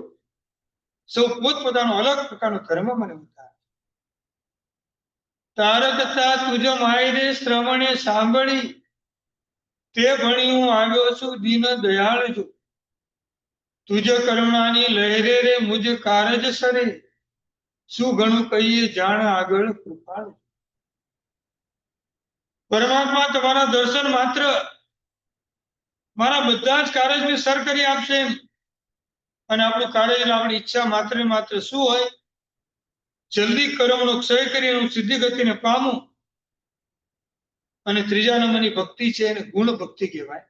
Speaker 1: સૌ પોતપોતાનો અલગ પ્રકારનો ધર્મ મને બતાવે. તારકતા તુજ માયરે શ્રવણે સાંભળી, તે ભણી હું આવ્યો છું દીન દયાળ છું. તુજ કરુણાની લહેરે રે મુજ કારજ સરે, શું ઘણું કહીએ જાણ આગળ કૃપાળ. પરમાત્મા તમારા દર્શન માત્ર મારા બધા જ કાર્યને સર કરી આપશે એમ, અને આપણું કાર્ય આપણી ઈચ્છા માત્ર ને માત્ર શું હોય, જલ્દી કર્મનો ક્ષય કરી એનું સિદ્ધિ ગતિને પામું. અને ત્રીજા નંબરની ભક્તિ છે એને ગુણ ભક્તિ કહેવાય.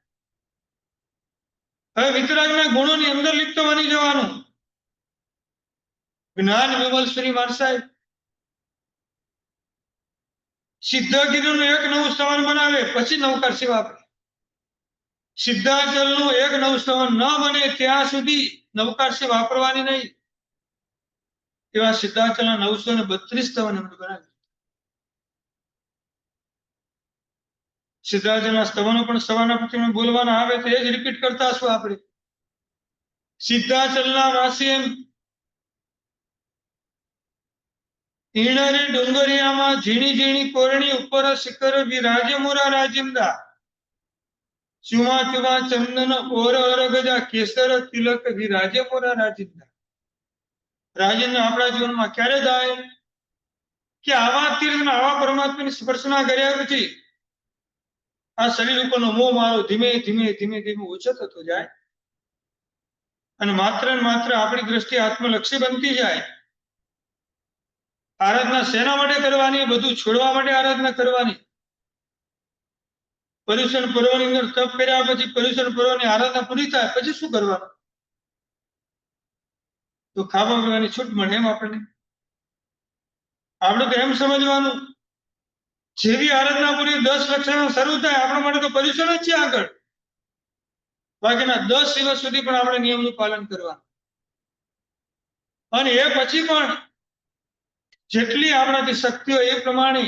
Speaker 1: હવે વિતરાગના ગુણોની અંદર લિપ્ત બની જવાનું. જ્ઞાન વિમલ શ્રી માર સાહેબ સિદ્ધગીરીનું એક નવું સ્થાન બનાવે પછી નવકાર સેવા આપે. સિદ્ધાચલનું એક નવું સ્થાન ન બને ત્યાં સુધી નવકાર સેવા વાપરવાની નહીં. એવા સિદ્ધાચલના 932 સ્થાન એમણે બનાવ્યા. સિદ્ધાચલના સ્થાનો પણ સવારના પ્રતિમાં બોલવાના આવે તો એ જ રિપીટ કરતા હશું આપણે. સિદ્ધાચલના વાસી એમ ઈણરે ડુંગરિયામાં ઝીણી ઝીણી કોરણી ઉપર શિખર વિરાજે મોરા રાજિંદા, ચુમા ચુમા ચંદન ઓર અરગજા કેસર તિલક વિરાજે મોરા રાજિંદા. રાજેન્દ્ર આપણા જીવનમાં ક્યારે થાય કે આવા તીર્થના આવા પરમાત્માની સ્પર્શના કર્યા પછી આ શરીર ઉપરનો મોહ મારો ધીમે ધીમે ધીમે ધીમે ઓછો થતો જાય, અને માત્ર ને માત્ર આપણી દ્રષ્ટિ આત્મલક્ષી બનતી જાય. આરાધના શેના માટે કરવાની? બધું છોડવા માટે આરાધના કરવાની. પર્યુષણ પર્વની અંદર તપ કર્યા પછી પર્યુષણ પર્વની આરાધના પૂરી થાય પછી શું કરવાનું? તો ખાવા પીવાની છૂટ મળે એમ આપણને. આપણે તો એમ સમજવાનું જેવી આરાધના પૂરી 10 લક્ષણ શરૂ થાય આપણા માટે તો પર્યુષણ જ છે આગળ. બાકીના 10 દિવસ સુધી પણ આપણે નિયમનું પાલન કરવાનું, અને એ પછી પણ જેટલી આપણાથી શક્તિ હોય એ પ્રમાણે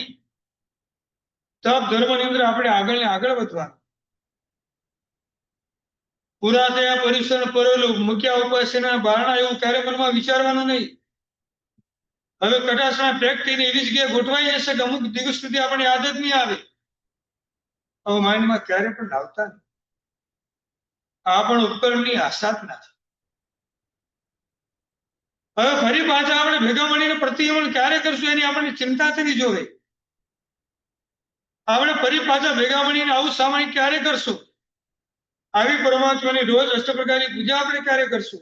Speaker 1: તપ ધર્મની અંદર આપણે આગળ ને આગળ વધવાનું. પૂરા થયા પર્યુષણ પર્વ મૂક્યા ઉપાસના બારણા એવું ક્યારે મનમાં વિચારવાનું નહીં. હવે કટાસના પેક થઈને એવી જગ્યાએ ગોઠવાઈ જશે કે અમુક દિવસ સુધી આપણી આદત નહીં આવે. હવે માઇન્ડમાં ક્યારે પણ લાવતા નહીં. આ પણ ઉપકરણની આશા જ નથી. હવે ફરી પાછા આપણે ભેગા મળીને પ્રતિક્રમણ ક્યારે કરશું એની આપણને ચિંતા થવી જોઈએ. આપણે ફરી પાછા ભેગા મળીને આવું સામાયિક ક્યારે કરશું? આવી પરમાત્માની રોજ અષ્ટપ્રકારની પૂજા આપણે ક્યારે કરશું?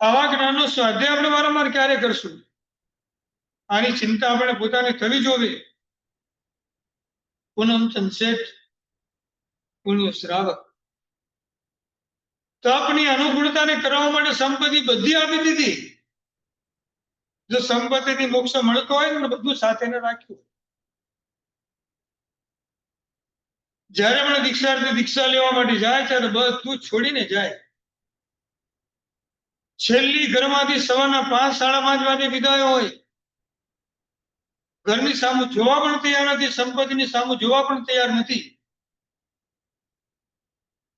Speaker 1: આવા જ્ઞાનનો સ્વાધ્યાય આપણે વારંવાર ક્યારે કરશું? આની ચિંતા આપણે પોતાને થવી જોઈએ. પૂનમચંદ શેઠ પુણ્ય શ્રાવક તપની અનુકૂળતાને કરવા માટે સંપત્તિ બધી આપી દીધી. જો સંપત્તિથી મોક્ષ મળતો હોય ને બધું સાથે રાખ્યું. જ્યારે પણ દીક્ષાર્થી દીક્ષા લેવા માટે જાય ત્યારે બધું છોડીને જાય. છેલ્લી ઘરમાંથી સવારના 5 સાડા 5 વાગે વિદાય હોય. ઘરની સામું જોવા પણ તૈયાર નથી, સંપત્તિની સામું જોવા પણ તૈયાર નથી.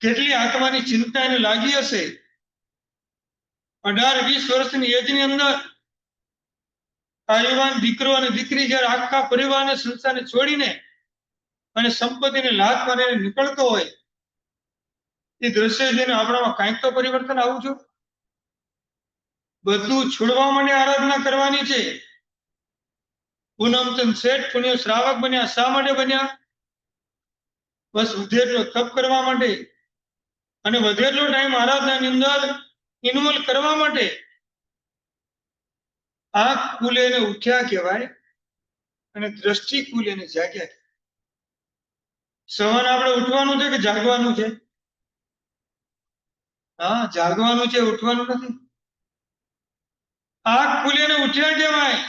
Speaker 1: કેટલી આત્માની ચિંતા એને લાગી હશે. 18-20 વર્ષની એજની અંદર આ યુવાન દીકરો અને દીકરી જ્યારે આખા પરિવારને સંસારને છોડીને અને સંપત્તિને લાત મારીને નીકળતો હોય, એ દ્રશ્ય જોઈને આપણામાં કાંઈક તો પરિવર્તન આવવું જોઈએ. બધું છોડવા માટે આરાધના કરવાની છે. પૂનમચંદ શેઠ પુણ્ય શ્રાવક બન્યા. શા માટે બન્યા? બસ વધેલો તપ કરવા માટે અને વધેલો ટાઈમ આરાધનાની અંદર ઇન્વોલ્વ કરવા માટે. આંખ ખુલે એને ઉઠ્યા કહેવાય અને દ્રષ્ટિ ખુલે એને જાગ્યા. સવારે આપણે ઉઠવાનું છે કે જાગવાનું છે? હા, જાગવાનું છે, ઉઠવાનું નથી. આંખ ખુલીને ઉઠ્યા કહેવાય,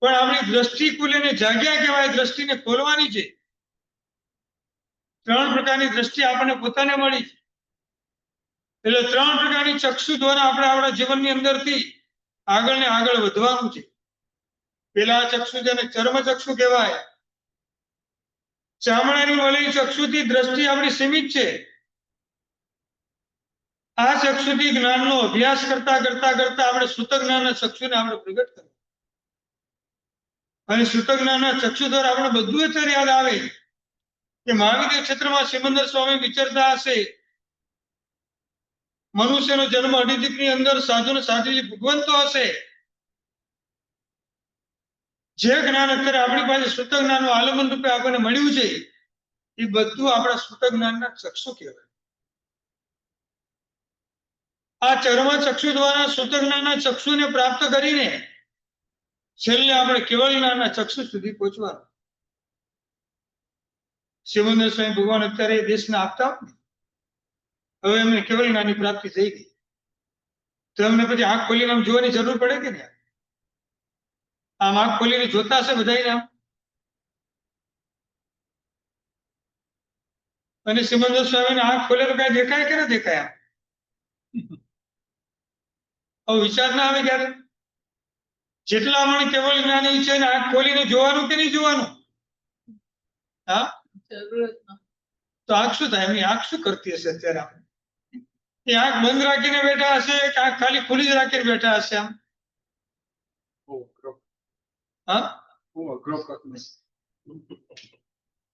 Speaker 1: પણ આપણી દ્રષ્ટિ ખુલીને જાગ્યા કહેવાય. દ્રષ્ટિને ખોલવાની છે. 3 પ્રકારની દ્રષ્ટિ આપણને પોતાને મળી છે. એટલે 3 પ્રકારની ચક્ષુ દ્વારા આપણે આપણા જીવનની અંદરથી આગળ ને આગળ વધવાનું છે. પેલા ચક્ષુ જેને ચર્મ ચક્ષુ કહેવાય, ચામડાની ઓલી ચક્ષુથી દ્રષ્ટિ આપણી સીમિત છે. આ ચક્ષુથી જ્ઞાનનો અભ્યાસ કરતા કરતા કરતા આપણે સૂતક જ્ઞાનના ચક્ષુને આપણે પ્રગટ કર્યું. અને સૂતક જ્ઞાનના ચક્ષુ દ્વારા આપણે બધું અત્યારે યાદ આવે કે મહાવીર ક્ષેત્રમાં સિમંદર સ્વામી વિચરતા હશે. મનુષ્યનો જન્મ અઢીદીપની અંદર સાધુ ને સાધ્વી ભગવંતો હશે. જે જ્ઞાન અત્યારે આપણી પાસે સૂતક જ્ઞાનનું આલંબન રૂપે આપણને મળ્યું છે, એ બધું આપણા સૂતક જ્ઞાનના ચક્ષુ કહેવાય. આ ચર્મ ચક્ષુ દ્વારા સૂતક જ્ઞાનના ચક્ષુને પ્રાપ્ત કરીને છેલ્લે આપણે કેવળ જ્ઞાનના ચક્ષુ સુધી પહોંચવાનું. સિમંદર સ્વામી ભગવાન અત્યારે દેશને આપતા હોય, હવે એમને કેવળ જ્ઞાનની પ્રાપ્તિ થઈ ગઈ, તો એમને પછી આંખ ખોલીને આમ જોવાની જરૂર પડે કે નહીં? આમ આંખ ખોલીને જોતા હશે બધાને આમ. અને સિમંદર સ્વામીને આંખ ખોલે તો કઈ દેખાય કે ના દેખાય? આમ વિચાર ના આવે ક્યારે? જેટલા મને કેવળ જ્ઞાની છે ને આંખ ખોલીને જોવાનું કે નહીં જોવાનું? હા, તો આંખ શું થાય? એમની આંખ શું કરતી હશે અત્યારે? એ આંખ બંધ રાખીને બેઠા હશે કે આંખ ખાલી ખુલ્લી જ રાખીને બેઠા હશે? આમ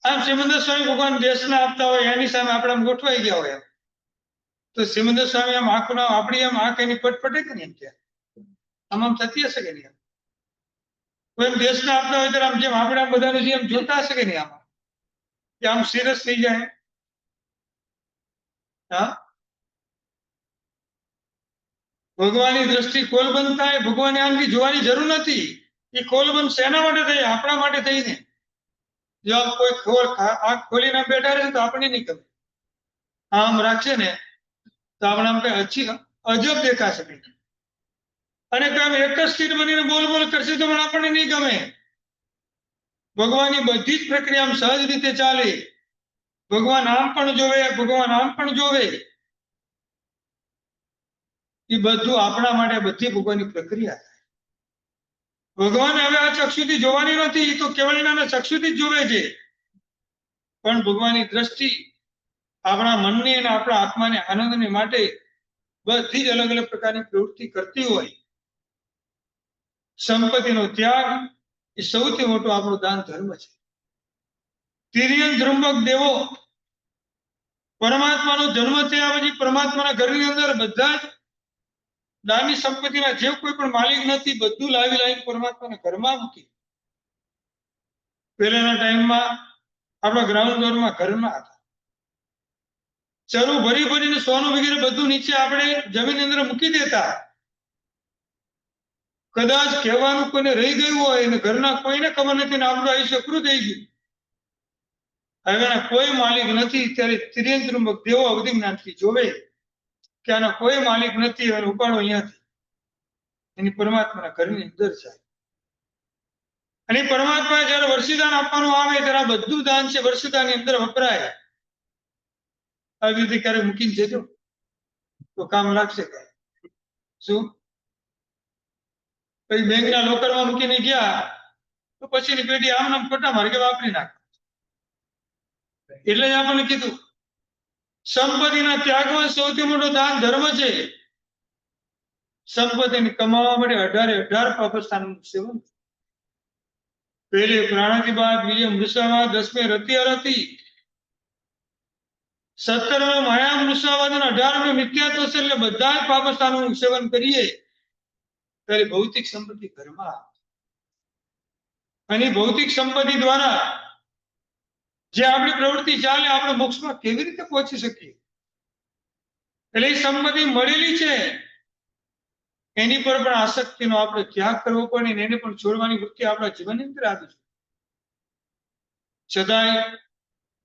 Speaker 1: આમ સિમંદર સ્વામી ભગવાન દેશના આપતા હોય, એની સામે આપણે ગોઠવાઈ ગયા હોય, તો સિમંદર સ્વામી આમ આંખના આપણી આમ આંખ એની પટપટે કે નહીં? આમ આમ થતી હશે કે નહીં? કોઈ દેશના આપતા હોય ત્યારે આમ જેમ આપણે આમ બધાને જેમ જોતા હશે કે નહીં? આમાં કે આમ સિરિયસ થઈ જાય. હા, ભગવાનની દ્રષ્ટિ કોલબંધ થાય, ભગવાનને આમથી જોવાની જરૂર નથી. એ કોલબંધ શેના માટે થઈ? આપણા માટે થઈને. જો આમ કોઈ આંખ ખોલીને બેઠા રહે તો આપણને નહીં ગમે. આમ રાખશે ને તો આપણે આમ કઈ અજબ દેખાશે. અને આમ એક જ સ્થિર બનીને બોલ બોલ કરશે તો પણ આપણને નહીં ગમે. ભગવાનની બધી જ પ્રક્રિયા આમ સહજ રીતે ચાલે. ભગવાન આમ પણ જોવે, ભગવાન આમ પણ જોવે. એ બધું આપણા માટે બધી ભગવાનની પ્રક્રિયા. ભગવાન હવે આ ચક્ષુથી જોવાની નથી, તો કેવળના ચક્ષુથી જ જોવે છે. પણ ભગવાનની દ્રષ્ટિ આપણા મનને અને આપણા આત્માને આનંદને માટે બધી જ અલગ અલગ પ્રકારની પ્રવૃત્તિ કરતી હોય. સંપત્તિનો ત્યાગ એ સૌથી મોટો આપણો દાન ધર્મ છે. તિર્યન ધ્રુંબક દેવો પરમાત્માનો જન્મ થયા પછી પરમાત્માના ઘરની અંદર બધા જ દાનની સંપત્તિના જે કોઈ પણ માલિક નથી, બધું લાવી લાવીને પરમાત્માના ઘરમાં મૂકી. પહેલાના ટાઈમમાં આપણા ગ્રાઉન્ડ ફ્લોરમાં ઘરમાં હતા. ચરું ભરી ભરીને સોનું વગેરે બધું નીચે આપણે જમીન અંદર મૂકી દેતા. કદાચ કહેવાનું કોઈને રહી ગયું હોય અને ઘરના કોઈને ખબર નથી ને આપણું આયુષ્ય પૂરું થઈ ગયું, હવે કોઈ માલિક નથી, ત્યારે તિર્યંત્રુંબક દેવો અવધિ જ્ઞાનથી જોવે કે આના કોઈ માલિક નથી, અને ઉપાડો અહીંયાથી એની પરમાત્માના ઘરની અંદર જાય. અને પરમાત્મા જયારે વર્ષીદાન આપવાનું આવે ત્યારે આ બધું દાન છે વર્ષીદાનની અંદર વપરાય. આવી રીતે ક્યારે મૂકીને જજો તો કામ લાગશે. શું પછી બેંકના લોકરમાં મૂકીને ગયા તો પછીની પેઢી આમ નામ ખોટા માર્ગે વાપરી નાખે. એટલે જ આપણને કીધું સંપત્તિના ત્યાગમાં સૌથી મોટો દાન ધર્મ છે. સંપત્તિને કમાવા માટે 18 પાપસ્થાનનું સેવન. પહેલી પ્રાણાધિપાત, બીજી મૃષાવાદ, 10મી રતિઅરતિ, 17 માયા મૃષાવાદ અને 18 મિથ્યાત્વ છે. એટલે બધા જ પાપસ્થાનોનું સેવન કરીએ ત્યારે ભૌતિક સંપત્તિ ઘરમાં, અને ભૌતિક સંપત્તિ દ્વારા જે આપણી પ્રવૃત્તિ ચાલે આપણે મોક્ષમાં કેવી રીતે પહોંચી શકીએ? એટલે એ સંપત્તિ મળેલી છે એની પર પણ આસક્તિનો આપણે ત્યાગ કરવો પડે, એને પણ છોડવાની વૃત્તિ આપણા જીવનની અંદર આવી છે. છતાંય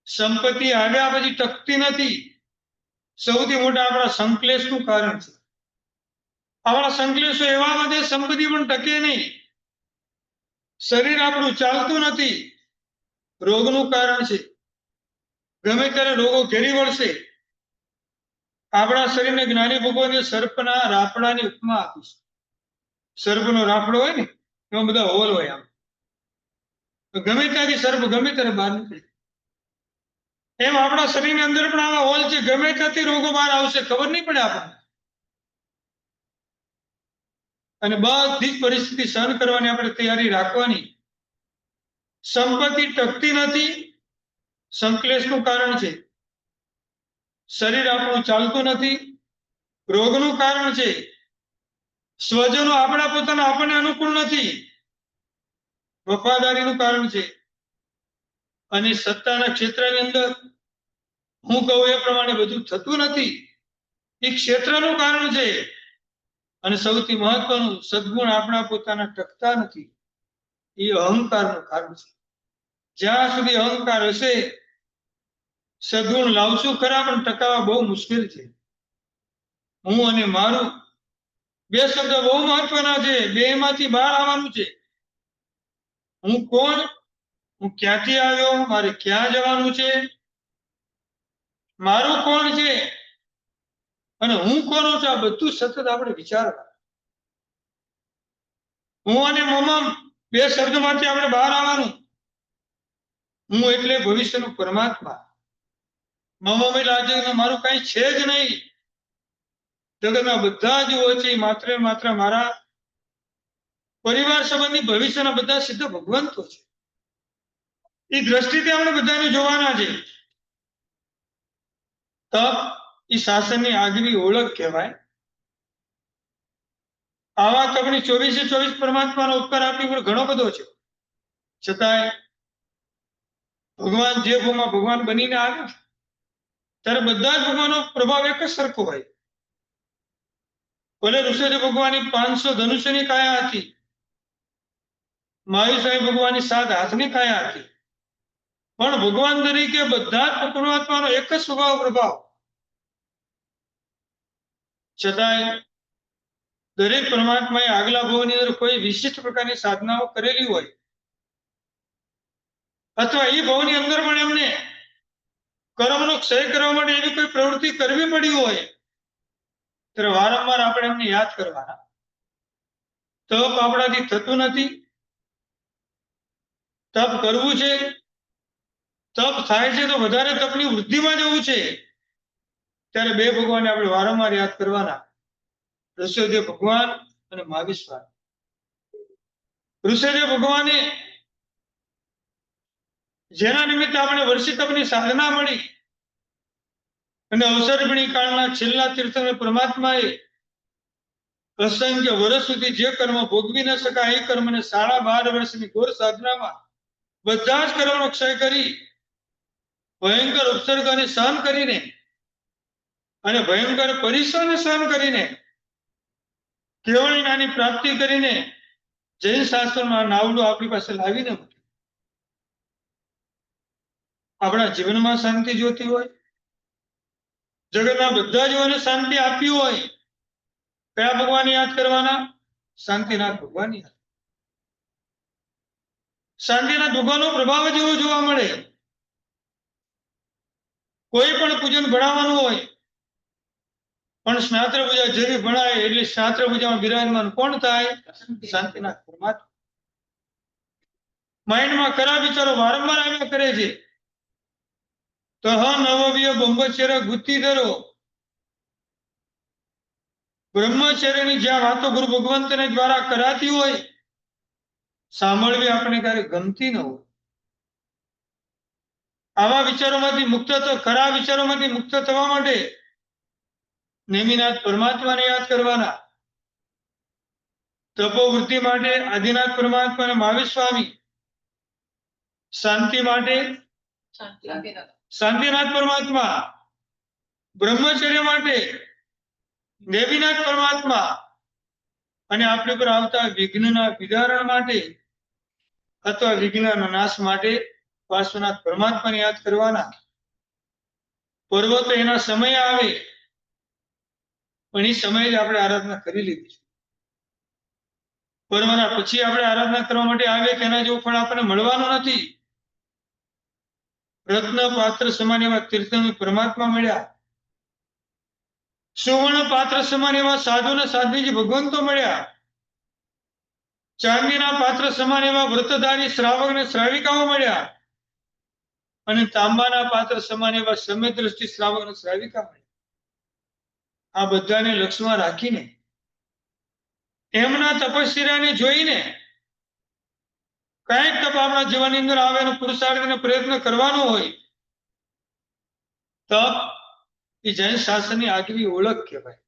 Speaker 1: સંપત્તિ આવ્યા પછી ટકતી નથી. સૌથી મોટા આપણા સંકલેશનું કારણ છે. આપણા સંકલેશો એવા બધે સંપત્તિ પણ ટકે નહીં. શરીર આપણું ચાલતું નથી, રોગનું કારણ છે. ગમે ત્યારે રોગો ઘેરી વળશે. આપણા શરીરને જ્ઞાની ભગવાને સર્પના રાફડાની ઉપમા આપી છે. સર્પનો રાફડો હોય ને એમાં બધા હોલ હોય. આમ તો ગમે ત્યાંથી સર્પ ગમે ત્યારે બહાર નીકળે. એમ આપણા શરીરની અંદર પણ આવા હોલ છે. ગમે ત્યાંથી રોગો બહાર આવશે, ખબર નહીં પડે આપણને. અને બધી જ પરિસ્થિતિ સહન કરવાની આપણે તૈયારી રાખવાની. સંપત્તિ ટકતી નથી, સંકલેશનું કારણ છે. શરીર આપણું ચાલતું નથી, રોગનું કારણ છે. સ્વજનો આપણા પોતાના આપણને અનુકૂળ નથી, વફાદારીનું કારણ છે. અને સત્તાના ક્ષેત્રની અંદર હું કહું એ પ્રમાણે બધું થતું નથી, એ ક્ષેત્રનું કારણ છે. અને સૌથી મહત્વનું, સદગુણ આપણા પોતાના ટકતા નથી, એ અહંકારનું કારણ છે. જ્યાં સુધી અહંકાર હશે, સદગુણ લાવશું ખરા પણ ટકાવવા બહુ મુશ્કેલ છે. હું અને મારું બે શબ્દ બહુ મહત્વના છે. બે માંથી બહાર આવવાનું છે. હું કોણ, હું ક્યાંથી આવ્યો, મારે ક્યાં જવાનું છે, મારું કોણ છે અને હું કોનો છું, આ બધું સતત આપણે વિચારવા. હું અને મમમ બે શબ્દમાંથી આપણે બહાર આવવાનું. હું એટલે ભવિષ્યનું પરમાત્મા, મમમ એટલે આજે મારું કઈ છે જ નહીં. જગતના બધા જ હોય છે, માત્ર માત્ર મારા પરિવાર સંબંધી ભવિષ્યના બધા સિદ્ધ ભગવંતો છે. એ દ્રષ્ટિથી આપણે બધાને જોવાના છે. તપ એ શાસનની આગવી ઓળખ કહેવાય. આવા તપની 24/24 પરમાત્માનો ઉપકાર આપણી પર ઘણો બધો છે. છતાંય ભગવાન જે ભૂમાં ભગવાન બનીને આવ્યા ત્યારે બધા જ ભગવાનનો પ્રભાવ એક જ સરખો હોય. ભલે ઋષભદેવ ભગવાનની 500 ધનુષ્યની કાયા હતી, મહાવીર સ્વામી ભગવાનની 7 હાથની કાયા હતી, પણ ભગવાન તરીકે બધા જ પરમાત્માનો એક જ સ્વભાવ પ્રભાવ. છતાંય દરેક પરમાત્માએ આગલા ભવની અંદર કોઈ વિશિષ્ટ પ્રકારની સાધનાઓ કરેલી હોય, અથવા એ ભવની અંદર પણ એમને કર્મનો ક્ષય કરવા માટે એવી કોઈ પ્રવૃત્તિ કરવી પડી હોય, ત્યારે વારંવાર આપણે એમને યાદ કરવાના. તપ આપણાથી થતું નથી, તપ કરવું છે. તપ થાય છે તો વધારે તપની વૃદ્ધિમાં જવું છે, ત્યારે બે ભગવાનને આપણે વારંવાર યાદ કરવાના, ઋષભદેવ ભગવાન અને મહાવીર સ્વામી. ઋષભદેવ ભગવાને જેના નિમિત્તે આપણે વર્ષી તપની સાધના મળી અને અવસરપણી કાળના છેલ્લા તીર્થંકર પરમાત્માએ અસંખ્ય વર્ષ સુધી જે કર્મ ભોગવી ન શકાય એ કર્મને 12.5 વર્ષની ઘોર સાધનામાં બધા જ કર્મનો ક્ષય કરી ભયંકર ઉપસર્ગને સહન કરીને અને ભયંકર પરિશ્રમને સહન કરીને કેવળ જ્ઞાની પ્રાપ્તિ કરીને જૈન શાસ્ત્રમાં નાવડું આપણી પાસે લાવીને આપણા જીવનમાં શાંતિ જોતી હોય, જગતના બધા જીવોને શાંતિ આપી હોય, કયા ભગવાન યાદ કરવાના? શાંતિનાથ ભગવાન યાદ. શાંતિનાથ ભગવાનનો પ્રભાવ જેવો જોવા મળે. કોઈ પણ પૂજન ભણાવવાનું હોય પણ સ્નાત્ર પૂજા જેવી ભણાય એટલે સ્નાત્ર પૂજામાં બિરાજમાન કોણ થાય? શાંતિનાથ પરમાત્મા. માઇન્ડમાં ખરાબ વિચારો વારંવાર આવ્યા કરે છે. તો નવવ્ય બ્રહ્મચર્ય ગુત્તી ધરો. બ્રહ્મચર્યની જ્યાં વાતો ગુરુ ભગવંતને દ્વારા કરાતી હોય, સાંભળવી આપણે ક્યારેક ગમતી ન હોય. આવા વિચારોમાંથી મુક્ત ખરાબ વિચારોમાંથી મુક્ત થવા માટે નેમિનાથ પરમાત્માને યાદ કરવાના. તપોવૃત્તિ માટે આદિનાથ પરમાત્મા અને મહાવીર સ્વામી. શાંતિ માટે શાંતિનાથ પરમાત્મા. બ્રહ્મચર્ય માટે દેવીનાથ પરમાત્મા. અને આપણી પર આવતા વિઘ્નના વિદારણ માટે અથવા વિઘ્નના નાશ માટે પાર્શ્વનાથ પરમાત્માને યાદ કરવાના. પર્વતો એના સમય આવે પણ એ સમયે જ આપણે આરાધના કરી લીધી. પર્વના પછી આપણે આરાધના કરવા માટે આવે કે એના જેવું ફળ આપણને મળવાનું નથી. રત્ન પાત્ર સમાન એવા તીર્થને પરમાત્મા મળ્યા. સુવર્ણ પાત્ર સમાન એવા સાધુ ને સાધ્વીજી ભગવંતો મળ્યા. ચાંદીના પાત્ર સમાન એવા વ્રતધારી શ્રાવક ને શ્રાવિકાઓ મળ્યા. અને તાંબાના પાત્ર સમાન એવા સમ્ય દ્રષ્ટિ શ્રાવક અને શ્રાવિકા મળ્યા. આ બધાને લક્ષમાં રાખીને એમના તપસ્યાને જોઈને કઈક તપ આપણા જીવનની અંદર આવે અને પુરુષાર્થને પ્રયત્ન કરવાનો હોય. તપ એ જૈન શાસ્ત્રની આગવી ઓળખ કહેવાય.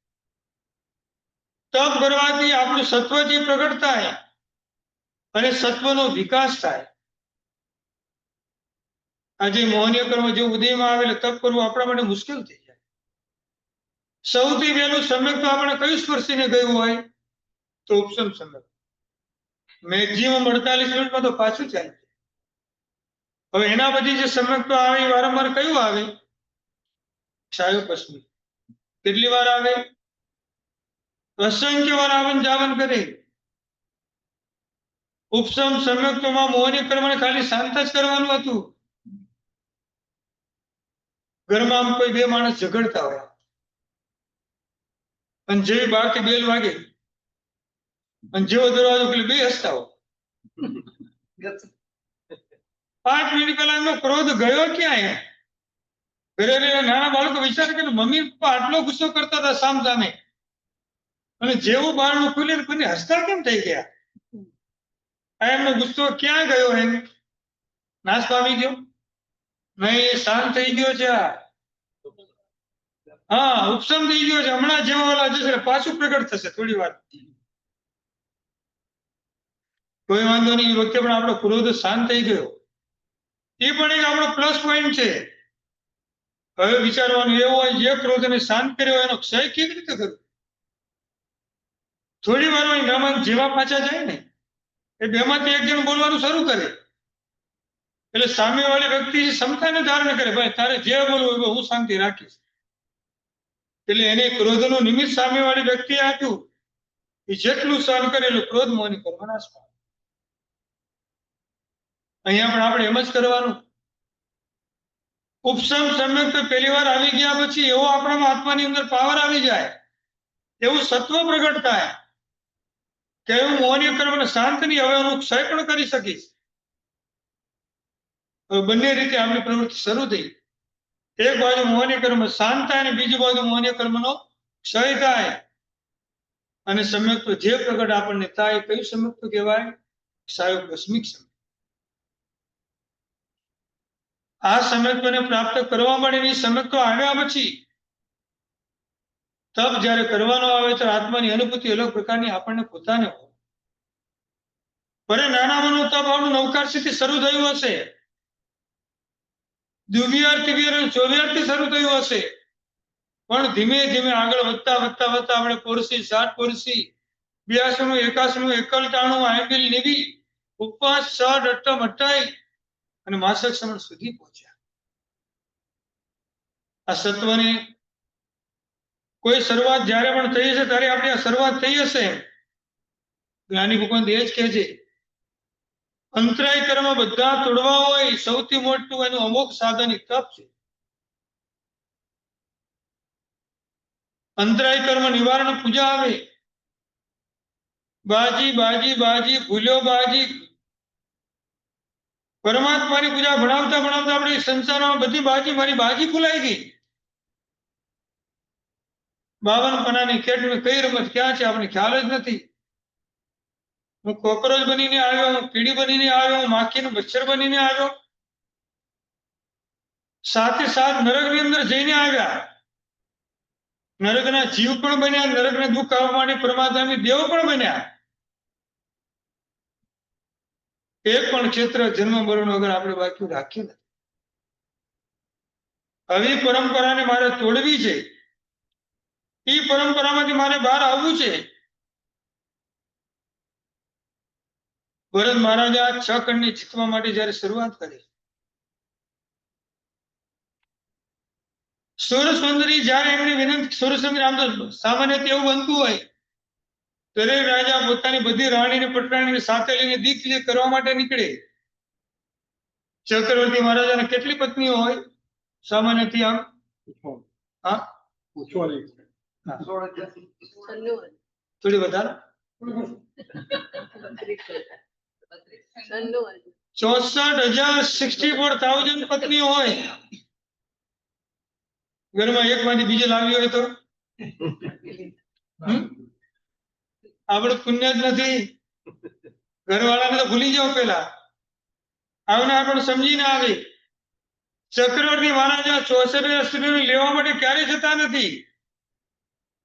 Speaker 1: તપ કરવાથી આપણું સત્વ જે પ્રગટ થાય અને સત્વનો વિકાસ થાય. આજે મોહનીય કર્મ જે ઉદયમાં આવે તપ કરવું આપણા માટે મુશ્કેલ થઈ જાય. સૌથી વહેલું સમ્યક તો આપણે કયું સ્પર્શીને ગયું હોય તો ઉપસમ સમ્યક. મેક્સિમમ 48 મિનિટમાં તો પાછું ચાલે. હવે એના પછી જે સમ્યક તો આવે વારંવાર કયું આવે? ક્ષાયુ પશ્ચિમ. કેટલી વાર આવે? અસંખ્ય વાર આવન જાવન કરે. ઉપસમ સમ્યક્તમાં મોહનીય કર્મને ખાલી શાંત જ કરવાનું હતું. ઘરમાં આમ કોઈ બે માણસ ઝઘડતા હોય અને જેવી બહારથી બેલ વાગે અને જેવો દરવાજો પેલી બે હસતા હોય. 5 મિનિટ પહેલા એમનો ક્રોધ ગયો ક્યાં? ઘરે નાના બાળકો વિચાર કે મમ્મી પપ્પા આટલો ગુસ્સો કરતા હતા સામ સામે અને જેવું બારણું ખુલ્યું કોઈને હસતા કેમ થઈ ગયા? એમનો ગુસ્સો ક્યાં ગયો? એમ નાશ પામી ગયો? નહીં, શાંત થઈ ગયો છે. હા, ઉપસમ થઈ ગયો છે. હમણાં જેવા વાળા જશે પાછું પ્રગટ થશે થોડી વાર. કોઈ વાંધો નહીં, એ વખતે પણ આપણો ક્રોધ શાંત થઈ ગયો. એ પણ એક આપણો પ્લસ પોઈન્ટ છે. હવે વિચારવાનું એવું હોય જે ક્રોધને શાંત કર્યો એનો ક્ષય કેવી રીતે કરવો? થોડી વારમાં ગામમાં જેવા પાછા જાય ને એ બેમાંથી એક જણ બોલવાનું શરૂ કરે એટલે સામેવાળી વ્યક્તિ ક્ષમતાને ધારણ કરે, ભાઈ તારે જે બોલવું હોય હું શાંતિ રાખીશ. એટલે એને ક્રોધનું નિમિત્ત સામેવાળી વ્યક્તિએ આપ્યું. એ જેટલું સહન કરે એટલું ક્રોધ મોહની કરવાના છે. અહીંયા પણ આપણે એમ જ કરવાનું. ઉપસમ સમ્યક તો પહેલી વાર આવી ગયા પછી એવો આપણામાં આત્માની અંદર પાવર આવી જાય, એવું સત્વ પ્રગટ થાય કે હું મોહનીય કર્મને શાંત નહીં, હવે હું ક્ષય પણ કરી શકીશ. બંને રીતે આપણી પ્રવૃત્તિ શરૂ થઈ. એક બાજુ મોહનીય કર્મ શાંત થાય અને બીજી બાજુ મોહનીય કર્મનો ક્ષય થાય. અને સમ્યક્ત્વ જે પ્રગટ આપણને થાય કયું સમ્યક્ત્વ કહેવાય? ક્ષાયુ ભસ્મિક સમ્યક. આ સમ્યક્ત્વને પ્રાપ્ત કરવા માટેની સમ્યક્ત્વ આવ્યા પછી તપ જ્યારે કરવાનો આવે તો આત્માની અનુભૂતિ અલગ પ્રકારની આપણને પોતાને હોય. ભલે નાનામાંનું તપ આપણું નવકારથી શરૂ થયું હશે, દ્વિવિહાર ત્રિવિહાર અને ચોવિહારથી શરૂ થયું હશે, પણ ધીમે ધીમે આગળ વધતા વધતા વધતા આપણે પોરસી 60 પોરસી 82 81 એકલટાણું આંબીલ નિવી ઉપવાસ 6 અટ્ટમ 28 અને માસક સમણ સુધી પહોંચ્યા. આ સત્વને કોઈ શરૂઆત જ્યારે પણ થઈ હશે ત્યારે આપણી આ શરૂઆત થઈ હશે. જ્ઞાની ભગવાન એ જ કહે છે અંતરાય કર્મ બધા તોડવા હોય સૌથી મોટું એનું અમોઘ સાધન તપ છે. અંતરાય કર્મ નિવારણ પૂજા આવે. બાજી બાજી બાજી ભૂલ્યો બાજી. પરમાત્માની પૂજા ભણાવતા ભણાવતા આપણી સંસારમાં બધી બાજી, મારી બાજી ભૂલાઈ ગઈ. 52 પનાની ખેડની કઈ રમત ક્યાં છે આપણે ખ્યાલ જ નથી. હું કોકરોચ બનીને આવ્યો, હું કીડી બનીને આવ્યો, હું માખીનું મચ્છર બનીને આવ્યો, સાથે સાથ નરકની અંદર જઈને આવ્યા. નરકના જીવ પણ બન્યા, નરકને દુઃખ આપવા માટે પરમાત્માની દેવ પણ બન્યા. એક પણ ક્ષેત્ર જન્મ મરણ વગર આપણે બાકી રાખ્યું નથી. આવી પરંપરાને મારે તોડવી છે. એ પરંપરામાંથી મારે બહાર આવવું છે. ભરત મહારાજા 6 ખંડને જીતવા માટે જયારે શરૂઆત કરી સુરસુંદરી જ્યારે એમની વિનંતી, સુરસુંદરી આમ તો સામાન્ય એવું બનતું હોય, દરેક રાજા પોતાની બધી રાણીને પટરાણીને સાથે લઈને દીક વિજય કરવા માટે નીકળે. ચક્રવર્તી મહારાજાને કેટલી પત્નીઓ હોય સામાન્યથી આમ? હા, થોડી વધારે 64,000 પત્નીઓ હોય. ઘરમાં એક માંથી બીજે લાવી હોય તો આપણું પુણ્ય જ નથી. ઘરવાળાને તો ભૂલી જાઓ પેલા, આવનાર પણ સમજીને આવે. ચક્રવર્તી મહારાજા 64,000 સ્ત્રીઓને લેવા માટે ક્યારે જતા નથી.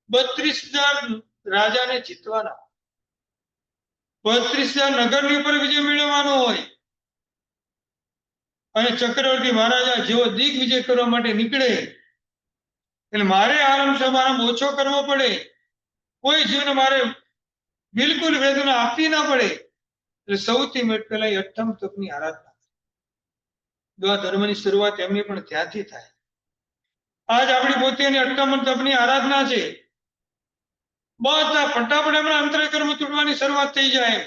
Speaker 1: 32,000 રાજાને જીતવાના, 32,000 નગરની ઉપર વિજય મેળવવાનો હોય. અને ચક્રવર્તી મહારાજા જેવો દિગ્વિજય કરવા માટે નીકળે એટલે મારે આરામ સમારંભ ઓછો કરવો પડે, કોઈ જીવને મારે બિલકુલ વેદના આપવી ના પડે. એટલે સૌથી પહેલા અઠ્ઠમ તપની આરાધના. આ ધર્મની શરૂઆત એમની પણ ત્યાંથી થાય. આજ આપણી પોતાની અઠ્ઠમ તપની આરાધના છે. બધા ફટાફટ એમના અંતરકર્મ તૂટવાની શરૂઆત થઈ જાય.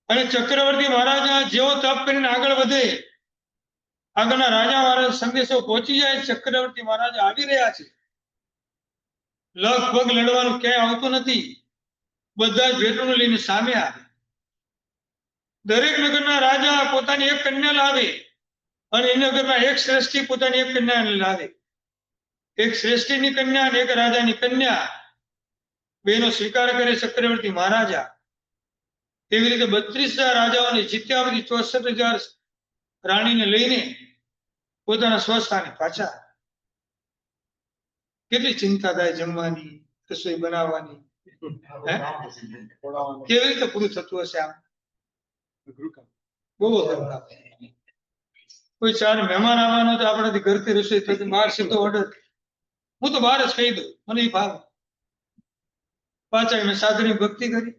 Speaker 1: અને ચક્રવર્તી મહારાજા જેવો તપ કરીને આગળ વધે, આગળના રાજા મહારાજ સંદેશો પહોંચી જાય, ચક્રવર્તી મહારાજ આવી રહ્યા છે. લગભગ લડવાનું ક્યાંય આવતું નથી, બધા જ ભેટોને લઈને સામે આવે. દરેક નગરના રાજા પોતાની એક કન્યા લાવે અને એ નગરના એક શ્રેષ્ઠી પોતાની એક કન્યા લાવે. એક શ્રેષ્ઠીની કન્યા અને એક રાજાની કન્યા બેનો સ્વીકાર કરે ચક્રવર્તી મહારાજા. એવી રીતે 32,000 રાજાઓને જીત્યા પછી 64,000 રાણીને લઈને પોતાના સ્વસ્થાને પાછા. કેટલી ચિંતા થાય જમવાની, રસોઈ બનાવવાની, કેવી રીતે પૂરું થતું હશે? આમ બહુ અઘરું કામ. કોઈ ચાર મહેમાન આવવાનો તો આપણાથી ઘરથી રસોઈ થતી, બહાર સીધો ઓર્ડર. હું તો બહાર જ કહી દઉં, મને એ ભાવ. પાછા મેં સાધુની ભક્તિ કરી.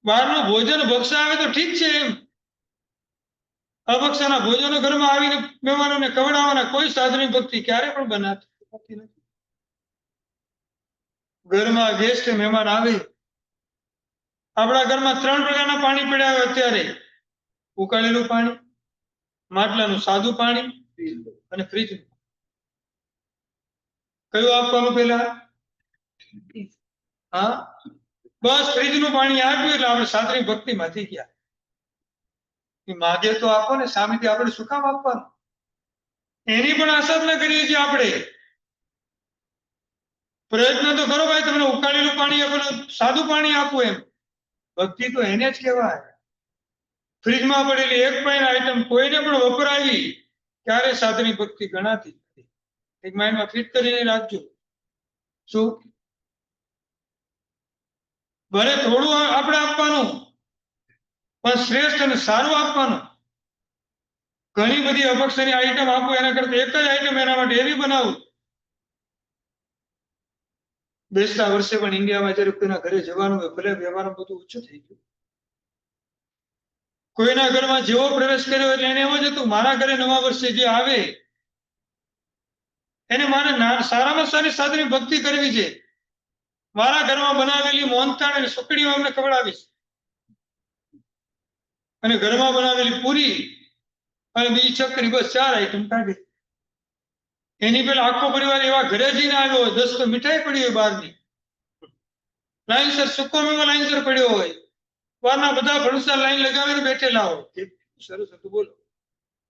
Speaker 1: બહારનું ભોજન ભક્ષા આવે તો ઠીક છે, એમ અભક્ષાના ભોજનો ઘરમાં આવીને મહેમાનોને ખવડાવવાના, કોઈ સાધુની ભક્તિ ક્યારે પણ બનાતી નથી. ઘરમાં ગેસ્ટ મહેમાન આવે, આપણા ઘરમાં 3 પ્રકારના પાણી પડ્યા હોય અત્યારે: ઉકાળેલું પાણી, માટલાનું સાદું પાણી અને ફ્રીજનું. કયું આપવાનું પેલા? હા, બસ ફ્રીજનું પાણી આપ્યું એટલે આપણે સાધુની ભક્તિમાંથી ગયા. માગે તો આપો ને, સામેથી આપણે શું કામ આપવાનું? એની પણ આશા જ ન કરીએ છીએ આપણે. પ્રયત્ન તો કરો ભાઈ, તમને ઉકાળેલું પાણી આપો, સાદું પાણી આપો. એમ ભક્તિ તો એને જ કહેવાય. ફ્રીજમાં પડેલી એક પણ આઈટમ કોઈને પણ વપરાવી ક્યારે સાધુની ભક્તિ ગણાતી નથી. એક માઇન્ડમાં ફિટ કરીને રાખજો. શું ભલે થોડું આપણે આપવાનું, પણ શ્રેષ્ઠ અને સારું આપવાનું. ઘણી બધી અપક્ષની આઈટમ આપો એના કરતા એક જ આઈટમ એના માટે એવી બનાવું. બેસતા વર્ષે પણ ઇન્ડિયામાં જ્યારે કોઈના ઘરે જવાનું હોય, ભલે વ્યવહારમાં બધું ઓછું થઈ ગયું, કોઈના ઘરમાં જેવો પ્રવેશ કર્યો એટલે એને એમ જ હતું, મારા ઘરે નવા વર્ષે જે આવે એને મારે સારામાં સારી સાધુની ભક્તિ કરવી છે. મારા ઘરમાં બનાવેલી મોહનથાળ અને સુખડીઓ અમને ખવડાવીશ, અને ઘરમાં બનાવેલી પૂરી અને બીજી ચકરી, બસ 4 આઈટમ કાઢી. એની પેલા આખો પરિવાર એવા ઘરે જઈને આવ્યો હોય, 10 તો મીઠાઈ પડી હોય બહારની, લાઈનસર સુકો મેવો લાઈનસર પડ્યો હોય, બહારના બધા ભણસા લાઈન લગાવીને બેઠેલા હોય. સરસ હતું બોલો.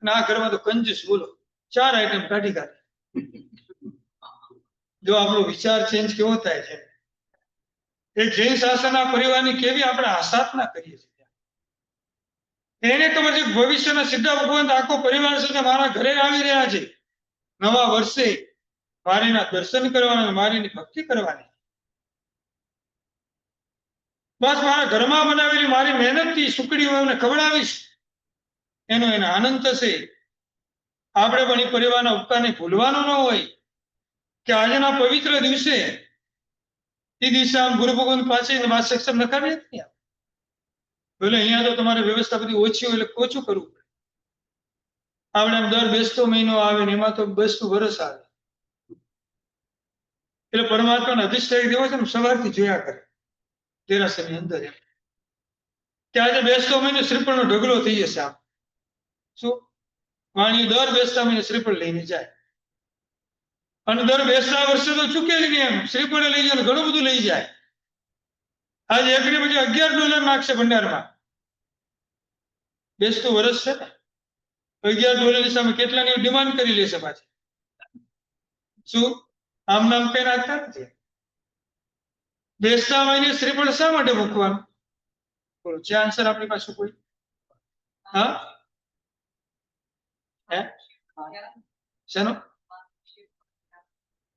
Speaker 1: અને આ ઘરમાં તો કંજૂસ બોલો, 4 આઈટમ કાઢી કાઢી. જો આપણો વિચાર ચેન્જ કેવો થાય છે. એક જૈન શાસનના પરિવારની કેવી આપણે આસાધના કરીએ છીએ. એને ખબર છે ભવિષ્યના સીધા ભગવાન આખો પરિવાર સાથે મારા ઘરે આવી રહ્યા છે. નવા વર્ષે મારીના દર્શન કરવાના, મારીની ભક્તિ કરવાની. બસ મારા ઘરમાં બનાવેલી મારી મહેનતથી સુકડી હું એમને ખવડાવીશ, એનો એને આનંદ થશે. આપણે પણ એ પરિવારના ઉપકારને ભૂલવાનો ન હોય કે આજના પવિત્ર દિવસે એ દિવસે આમ ગુરુ ભગવાન પાસે સક્ષમ નખાવીએ નહીં. ભલે અહીંયા તો તમારે વ્યવસ્થા બધી ઓછી હોય એટલે ઓછું કરવું પડે. આપણે આમ દર બેસતો મહિનો આવે ને એમાં તો બેસતું વર્ષ આવે. એટલે પરમાત્માના અધિષ્ઠાયી દિવસ એમ સવારથી જોયા કરે દેરાસરની અંદર એમ કે આજે બેસતો મહિનો શ્રીફળનો ઢગલો થઈ જશે. આમ શું વાણી દર બેસતા મહિને શ્રીફળ લઈને જાય અને દર બેસતા વર્ષે તો ચૂકેલી નહીં એમ શ્રીફળે લઈ જાય ઘણું બધું લઈ જાય. આજે એકને પછી $11 નાખશે ભંડારમાં. બેસતું વર્ષ છે ને $11 ની સામે કેટલાની ડિમાન્ડ કરી લેશે પાછી. શું આમ નામ કઈ નાખતા નથી. બેસતા મહિને શ્રીફળ શા માટે મૂકવાનું? બોલો છે આન્સર આપણી પાસે કોઈ? હા હે શેનો?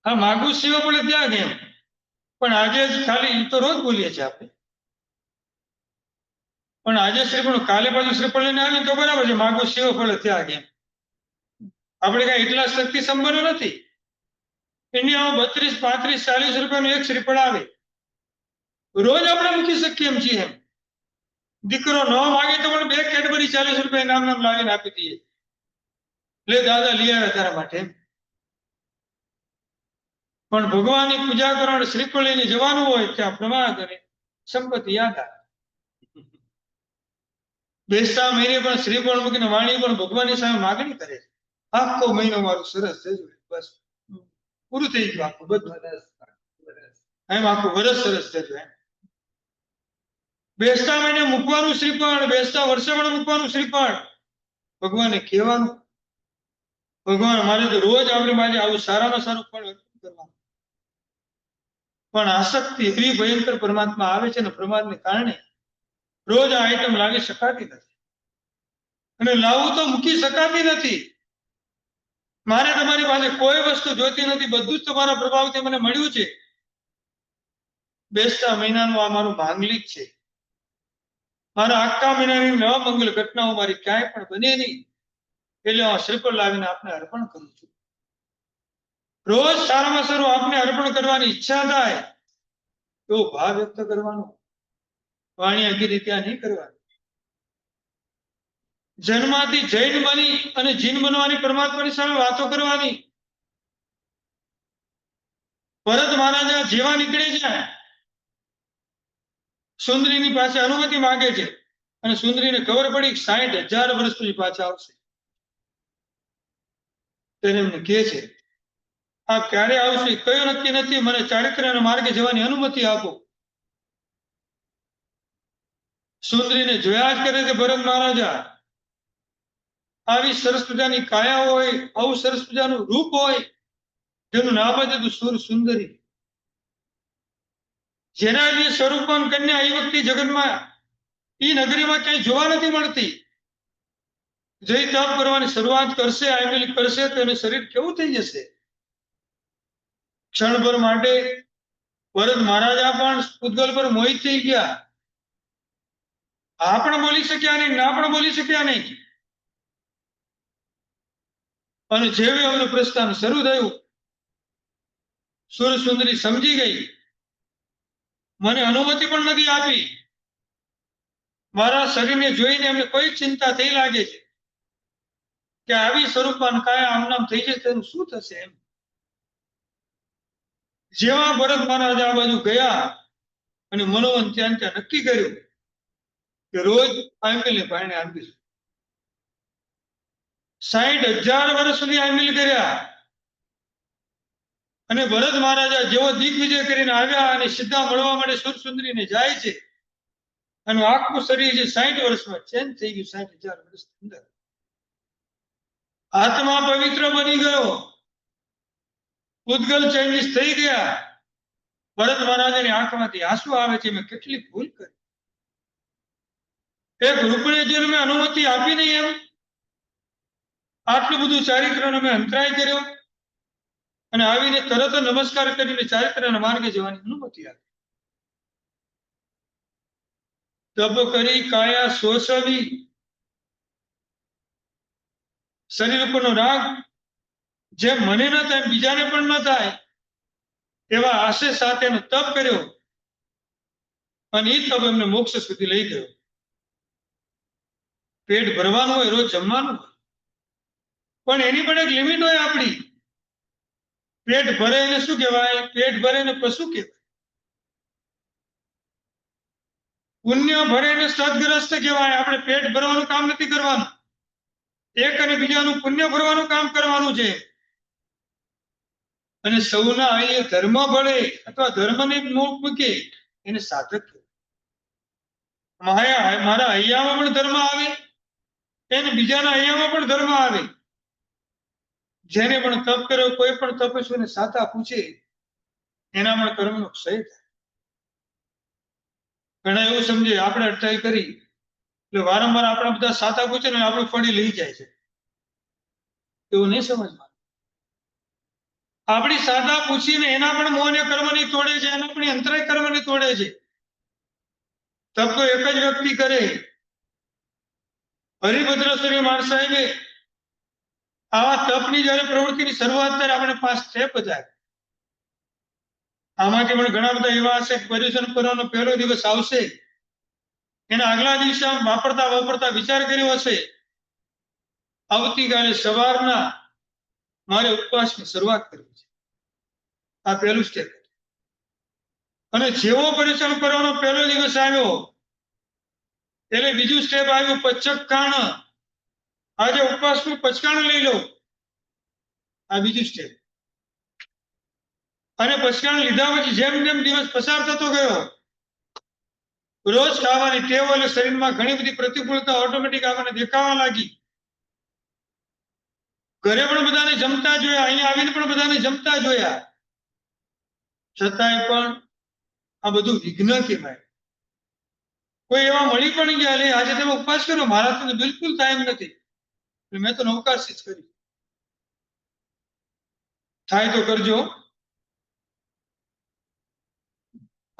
Speaker 1: હા માગું શિવ પડે ત્યાં કેમ પણ આજે જ ખાલી તો રોજ બોલીએ છીએ આપણે. પણ આજે શ્રીફળ કાલે પાછું શ્રીફળ લઈને આવે તો બરાબર છે માગું શિવ પડે ત્યાં કેમ. આપણે કઈ એટલા શક્તિ સંપન્ન નથી. ઇન્ડિયામાં 32, 35, 40 રૂપિયાનું એક શ્રીફળ આવે. રોજ આપણે મૂકી શકીએ એમ છીએ એમ. દીકરો ન માગે તો પણ 2 કેડબરી ₹40 નામ લાવીને આપી દઈએ. લે દાદા લઈ આવ્યા તારા માટે. પણ ભગવાનની પૂજા કરવા શ્રીફળ લઈને જવાનું હોય ત્યાં પ્રમાદ અને સંપત્તિ યાદ આવે. બેસતા મહિને પણ શ્રીફળ મૂકીને વાણી પણ ભગવાનની સામે માગણી કરે છે. આખો મહિનો મારું સરસ થયું બસ પૂરું થઈ ગયું આખું બધું એમ આખું વર્ષ સરસ થયું એમ. બેસતા મહિને મૂકવાનું શ્રીફળ બેસતા વર્ષે પણ મૂકવાનું શ્રીફળ ભગવાનને કહેવાનું ભગવાન મારે તો રોજ આપણે મારે આવું સારામાં સારું ફળ અર્પણ કરવાનું. પણ આસક્તિ એવી ભયંકર પરમાત્મા આવે છે ને પ્રમાદને કારણે રોજ આ આઈટમ લાવી શકાતી નથી અને લાવવું તો મૂકી શકાતી નથી. મારે તમારી પાસે કોઈ વસ્તુ જોઈતી નથી બધું જ તમારા પ્રભાવથી મને મળ્યું છે. બેસતા મહિનાનું આ મારું માંગલિક છે. મારા આખા મહિનાની નવમંગલ ઘટનાઓ મારી ક્યાંય પણ બને નહીં એટલે હું શ્રીફળ લાવીને આપને અર્પણ કરું છું. રોજ સારામાં સારું આપને અર્પણ કરવાની ઈચ્છા થાય એવો ભાવ વ્યક્ત કરવાનો. વાણી અગીરી ત્યાં નહીં કરવાની. જન્માથી જૈન બની અને જીન બનવાની પરમાત્માની સામે વાતો કરવાની. ભરત મહારાજા જેવા નીકળે છે સુંદરીની પાસે અનુમતિ માંગે છે અને સુંદરીને ખબર પડી 60,000 વર્ષ પછી પાછા આવશે. તેને એમને કહે છે આપ ક્યારે આવશે કયું નક્કી નથી મને ચારિત્ર્યના માર્ગે જવાની અનુમતિ આપો. સુંદરીને જોયા જ કરે છે ભરત મહારાજા. આવી સરસ મજાની કાયા હોય આવું સરસ મજાનું રૂપ હોય જેનું નામ જ હતું સુર સુંદરી. જેના જે સ્વરૂપવાન કન્યા એ વખતે જગતમાં એ નગરીમાં ક્યાંય જોવા નથી મળતી. જય તપ કરવાની શરૂઆત કરશે આઈમેલ કરશે તો એનું શરીર કેવું થઈ જશે. ક્ષણભર માટે ભરત મહારાજા પણ પૂતગલ પર મોહિત થઈ ગયા. હા પણ બોલી શક્યા નહીં ના પણ બોલી શક્યા નહીં. અને જેવી એમનું પ્રસ્થાન શરૂ થયું સુર સુંદરી સમજી ગઈ મને અનુમતિ પણ નથી આપી. મારા શરીરને જોઈને એમને કોઈ ચિંતા થઈ લાગે છે કે આવી સ્વરૂપમાં કાયા આમનામ થઈ જશે તેનું શું થશે એમ. જેવા ભરત મહારાજ આ બાજુ ગયા અને મનોમન ત્યાં નક્કી કર્યું કે રોજ આંબીલને પાણી આપીશું. 60,000 વર્ષ સુધી આંબીલ કર્યા અને ભરત મહારાજા જેવો દિગ્વિજય કરીને આવ્યા અને સીધા મળવા માટે સુર સુંદરીને જાય છે અને આખું શરીર છે 60 વર્ષમાં ચેન્જ થઈ ગયું. 60,000 વર્ષની અંદર આત્મા પવિત્ર બની ગયો. ઉદ્ગલ ચેન્જીસ થઈ ગયા. ભરત મહારાજાની આંખમાંથી આંસુ આવે છે મેં કેટલી ભૂલ કરી. એક રૂપણેશ્વર મેં અનુમતિ આપી નહીં એમ આટલું બધું ચારિત્રનો મેં અંતરાય કર્યો અને આવીને તરત નમસ્કાર કરીને ચારિત્રના માર્ગે જવાની અનુમતિ આપી. તપ કરી કાયા શોષવી શરીર ઉપરનો રાગ જેમ મને ન થાય બીજાને પણ ન થાય એવા આશય સાથેનો તપ કર્યો અને એ તપ એમને મોક્ષ સુધી લઈ ગયો. પેટ ભરવાનું હોય રોજ જમવાનું હોય પણ એની પણ એક લિમિટ હોય આપણી. પેટ ભરે એને શું કહેવાય? પેટ ભરે એને પશુ કહેવાય. પુણ્ય ભરે એને સદગ્રસ્ત કહેવાય. આપણે પેટ ભરવાનું કામ નથી કરવાનું, એક અને બીજાનું પુણ્ય ભરવાનું કામ કરવાનું છે. અને સૌના અહીંયા ધર્મ ભળે અથવા ધર્મને મૂકે એને સાધક કહેવાય. મારા હૈયામાં પણ ધર્મ આવે, એને બીજાના હૈયામાં પણ ધર્મ આવે. જેને પણ તપ કર્યો, કોઈ પણ તપસ્વીને સાતા પૂછે એના પણ કર્મનો ક્ષય થાય. ઘણા એવું સમજે આપણે અટકાઈ કરી એટલે વારંવાર આપણે બધા સાતા પૂછે ને આપણું ફળી લઈ જાય છે, એવું નહીં સમજવાનું. આપણી સાદા પૂછીને એના પણ મોહને કર્મની તોડે છે, એના પણ અંતરાય કર્મની તોડે છે. તપ તો એક જ વ્યક્તિ કરે. હરિભદ્રેશ્વરી મહારાજ સાહેબે આવા તપની જયારે પ્રવૃત્તિની શરૂઆત ત્યારે આપણે 5 સ્ટેપ બતાવ્યા. આમાંથી પણ ઘણા બધા એવા હશે પર્યુષણ પર્વનો પહેલો દિવસ આવશે, એના આગલા દિવસે વાપરતા વિચાર કર્યો હશે આવતીકાલે સવારના મારે ઉપવાસની શરૂઆત કરવી છે. આ પહેલું સ્ટેપ. અને જેવો પર્યુષણ પર્વનો પહેલો દિવસ આવ્યો એટલે બીજું સ્ટેપ આવ્યું પચકાણ. આજે ઉપવાસનું પચકાણ લઈ લો, આ બીજું સ્ટેપ. અને પચકાણ લીધા પછી જેમ જેમ દિવસ પસાર થતો ગયો, રોજ ખાવાની ટેવ એટલે શરીરમાં ઘણી બધી પ્રતિકૂળતા ઓટોમેટિક આપણને દેખાવા લાગી. ઘરે પણ બધાને જમતા જોયા, અહીંયા આવીને પણ બધાને જમતા જોયા, છતાંય પણ આ બધું વિઘ્ન કહેવાય. કોઈ એવા મળી પણ ગયા, લે આજે તમે ઉપવાસ કરો, મારા તો બિલકુલ ટાઈમ નથી, મેં તો નવકાશી જ કરી. થાય તો કરજો.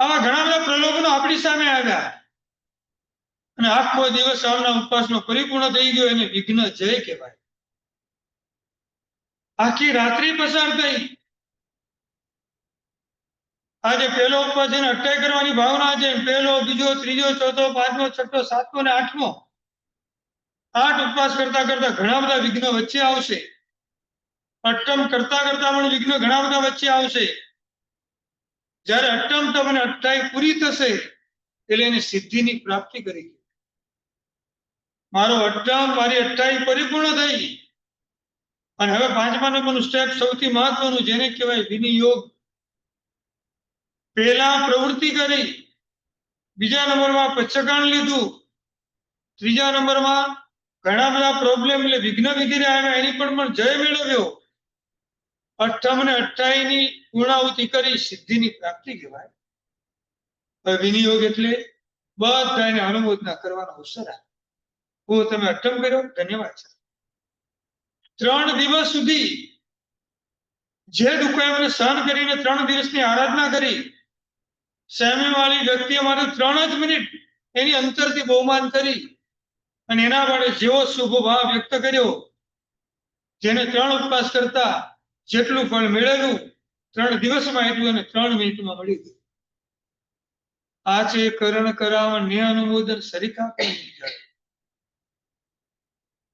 Speaker 1: આવા ઘણા બધા પ્રલોભનો આપણી સામે આવ્યા અને આખો દિવસ આવના ઉપવાસનો પરિપૂર્ણ થઈ ગયો, એને વિઘ્ન જય કહેવાય. આખી રાત્રિ પસાર થઈ. આજે પહેલો ઉપવાસ એને અટકાઈ કરવાની ભાવના છે. પહેલો, બીજો, ત્રીજો, ચોથો, પાંચમો, છઠ્ઠો, સાતમો ને આઠમો, 8 ઉપવાસ કરતા કરતા ઘણા બધા વિઘ્ન વચ્ચે આવશે. અષ્ટમ કરતા કરતા પણ વિઘ્ન ઘણા બધા વચ્ચે આવશે. જ્યારે અષ્ટમ તપ અને અઠ્ઠાઈ પૂરી થશે એટલે એને સિદ્ધિની પ્રાપ્તિ કરી. મારો અષ્ટમ, મારી અઠ્ઠાઈ પરિપૂર્ણ થઈ અને હવે 5મા નંબરનું સ્ટેપ સૌથી મહત્વનું, જેને કહેવાય વિનિયોગ. પહેલા પ્રવૃત્તિ કરી, બીજા નંબરમાં પચકાણ લીધું, ત્રીજા નંબરમાં ઘણા બધા પ્રોબ્લેમ એટલે વિઘ્ન વગેરે આવ્યા, એની પણ જય મેળવ્યો. અષ્ટમ અને અઠ્ઠાઈની પૂર્ણાહુતિ કરી સિદ્ધિની પ્રાપ્તિ કહેવાય. વિનિયોગ એટલે બધાને અનુમોદના કરવાનો અવસર આવે. તમે અષ્ટમ કર્યો, ધન્યવાદ છે. 3 દિવસ સુધી જે દુઃખો એમને સહન કરીને 3 દિવસની આરાધના કરી, સામેવાળી વ્યક્તિએ માત્ર 3 જ મિનિટ એની અંતરથી બહુમાન કરી અને એના વડે જેવો શુભ ભાવ વ્યક્ત કર્યો, જેને 3 ઉપવાસ કરતા જેટલું ફળ મેળવેલું 3 દિવસમાં એટલું અને 3 મિનિટમાં મળી ગયું. આ છે કરણ કરાવવા ને અનુમોદન સરિકા.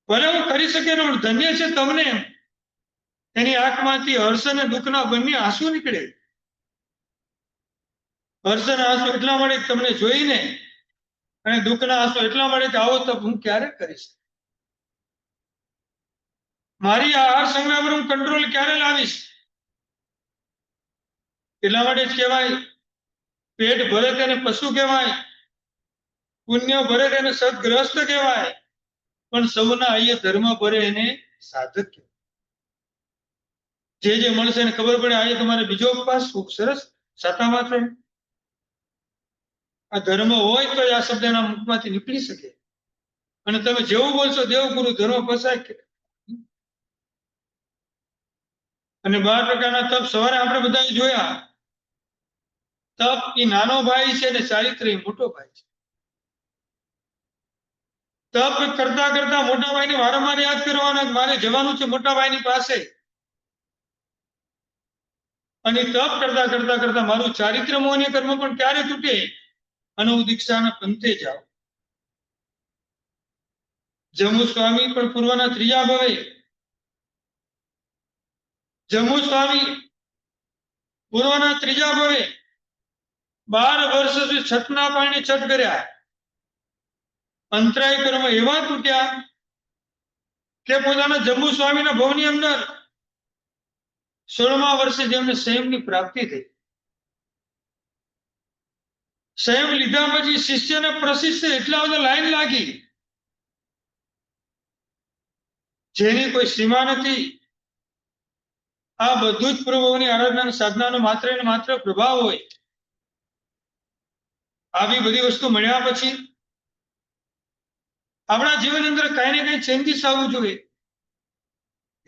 Speaker 1: ભલે હું કરી શકે પણ ધન્ય છે તમને. એની આંખમાંથી હર્ષ અને દુઃખના બંને આંસુ નીકળે. હર્ષના આંસુ એટલા મળે તમને જોઈને અને દુઃખના આંસુ એટલા મળે કે આવો તપ હું ક્યારે કરીશ, મારી આહાર સંગ્રહ પર હું કંટ્રોલ ક્યારે લાવીશ. એટલા માટે જ કહેવાય પેટ ભરે તેને પશુ કહેવાય, પુણ્ય ભરે તેને સદગ્રસ્ત કહેવાય, પણ સૌના અહીંયા ધર્મ ભરે એને સાધક કહેવાય. જે મળશે એને ખબર પડે આજે તમારે બીજો ઉપવાસ, ખૂબ સરસ, સાતામાં છે. આ ધર્મ હોય તો આ શબ્દના મુખમાંથી નીકળી શકે. અને તમે જેવું બોલશો દેવ ગુરુ ધર્મ ફસાય. અને 12 પ્રકારના તપ સવારે આપણે બધા જોયા. તપ એ નાનો ભાઈ છે અને ચારિત્ર એ મોટો ભાઈ છે. તપ કરતા કરતા મોટા ભાઈને વારંવાર યાદ કરવાના, મારે જવાનું છે મોટા ભાઈની પાસે. અને તપ કરતા કરતા કરતા મારું ચારિત્ર મોહનીય કર્મ પણ ક્યારે તૂટે અને હું દીક્ષાના પંથે જાઉં. જમ્મુ સ્વામી પણ પૂર્વના ત્રીજા ભવે જમ્મુ સ્વામી પૂર્વના ત્રીજા ભાવે 12 વર્ષ સુધી છઠના પાણી છઠ કર્યા. અંતરાય કર્મ એવા તૂટ્યા કે પોતાના જમ્મુ સ્વામીના ભવની અંદર 16મા વર્ષે જેમને સંયમની પ્રાપ્તિ થઈ. સંયમ લીધા પછી શિષ્યને પ્રશિષ્ય એટલા બધા લાઈન લાગી જેની કોઈ સીમા નથી. આ બધું જ પ્રભુની આરાધના સાધનાનો માત્ર ને માત્ર પ્રભાવ હોય. આવી બધી વસ્તુ મળ્યા પછી આપણા જીવન અંદર કઈ ને કઈ ચેન્જીસ આવવું જોઈએ.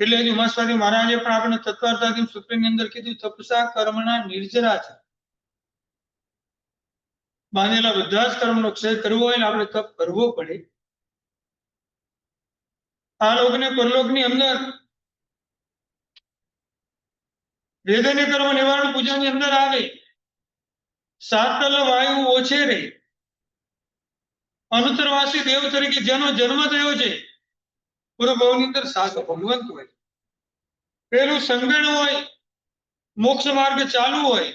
Speaker 1: એટલે હજી ઉમાસ્વામી મહારાજે પણ આપણે તત્વાર્થાધીન સૂત્રની અંદર કીધું તપસા કર્મના નિર્જરા છે. બાંધેલા બધા જ કર્મનો ક્ષય કરવો હોય એટલે આપણે તપ કરવો પડે. આ લોકને પરલોકની અંદર વેદને કર્મ નિવારણ પૂજાની અંદર આવે. સાતલ વાયુ ઓછે રે અનુત્તરવાસી દેવ તરીકે જેનો જન્મ થયો છે પૂર્વ ભાવની અંદર સાત ભગવંત હોય. પેલું સંગણ હોય, મોક્ષ માર્ગ ચાલુ હોય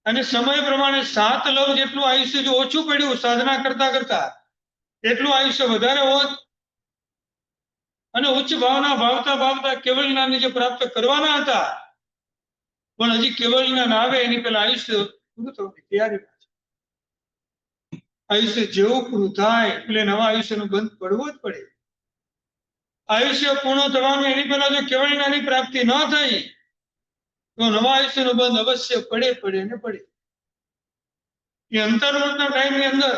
Speaker 1: અને સમય પ્રમાણે 7 લવ જેટલું આયુષ્ય જો ઓછું પડ્યું સાધના કરતા કરતા એટલું આયુષ્ય વધારે હોત અને ઉચ્ચ ભાવના ભાવતા કેવળ જ્ઞાનને જે પ્રાપ્ત કરવાના હતા પણ હજી કેવળ જ્ઞાન આવે એની પહેલા આયુષ્ય પૂરું થવાની તૈયારી. આયુષ્ય જેવું પૂરું થાય એટલે નવા આયુષ્યનો બંધ પડવો જ પડે. આયુષ્ય પૂર્ણ થવાનું એની પહેલા જો કેવળ જ્ઞાનની પ્રાપ્તિ ન થઈ તો નવા આયુષ્યનો બંધ અવશ્ય પડે ને પડે. એ અંતર્મુખના ટાઈમની અંદર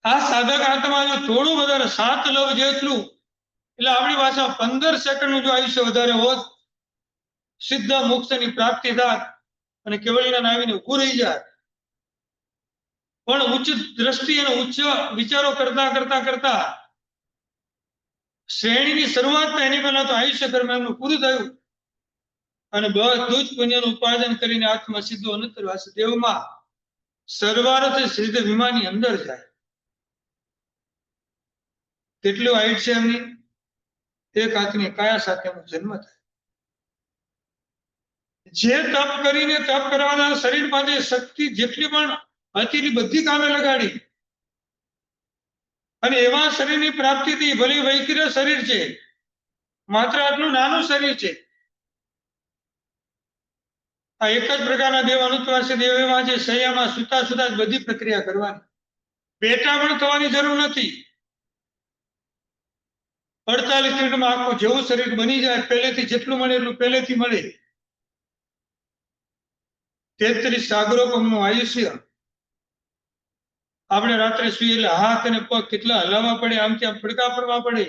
Speaker 1: આ સાધક આત્મા જો થોડું વધારે 7 લવ જેટલું એટલે આપણી ભાષા 15 સેકન્ડનું જો આયુષ્ય વધારે હોત સિદ્ધ મોક્ષની પ્રાપ્તિ થાત અને કેવળ જ્ઞાન આવીને ઊભું રહી જાય. પણ ઉચ્ચ દ્રષ્ટિ અને ઉચ્ચ વિચારો કરતા શ્રેણીની શરૂઆતમાં એની પહેલા તો આયુષ્ય કર્મ એમનું પૂરું થયું અને બધું જ પુણ્યનું ઉપાર્જન કરીને આત્મા સીધો અનંત વાસુદેવમાં સર્વાર્થ સિદ્ધ વિમાની અંદર જાય. કેટલું હાઈટ છે એમની? 1 હાથની કાયા સાથે એમનો જન્મ થાય. જે તપ કરીને તપ કરવાના શરીર પાસે શક્તિ જેટલી પણ હતી બધી કામે લગાડી અને એવા શરીરની પ્રાપ્તિથી ભલે વૈકલ્ય શરીર છે માત્ર આટલું નાનું શરીર છે. આ એક જ પ્રકારના દેવ અનુત્વાસી દેવ એવા છે શૈયામાં સુતા સુતા જ બધી પ્રક્રિયા કરવાની. બેઠા પણ થવાની જરૂર નથી. 48 મિનિટમાં આખું જેવું શરીર બની જાય પહેલેથી જેટલું મળે એટલું પહેલેથી મળે. 33 સાગરોપમનું આયુષ્ય. આપણે રાત્રે સુઈએ એટલે હાથ અને પગ કેટલા હલાવવા પડે, આમ ત્યાં પડકા પડવા પડે,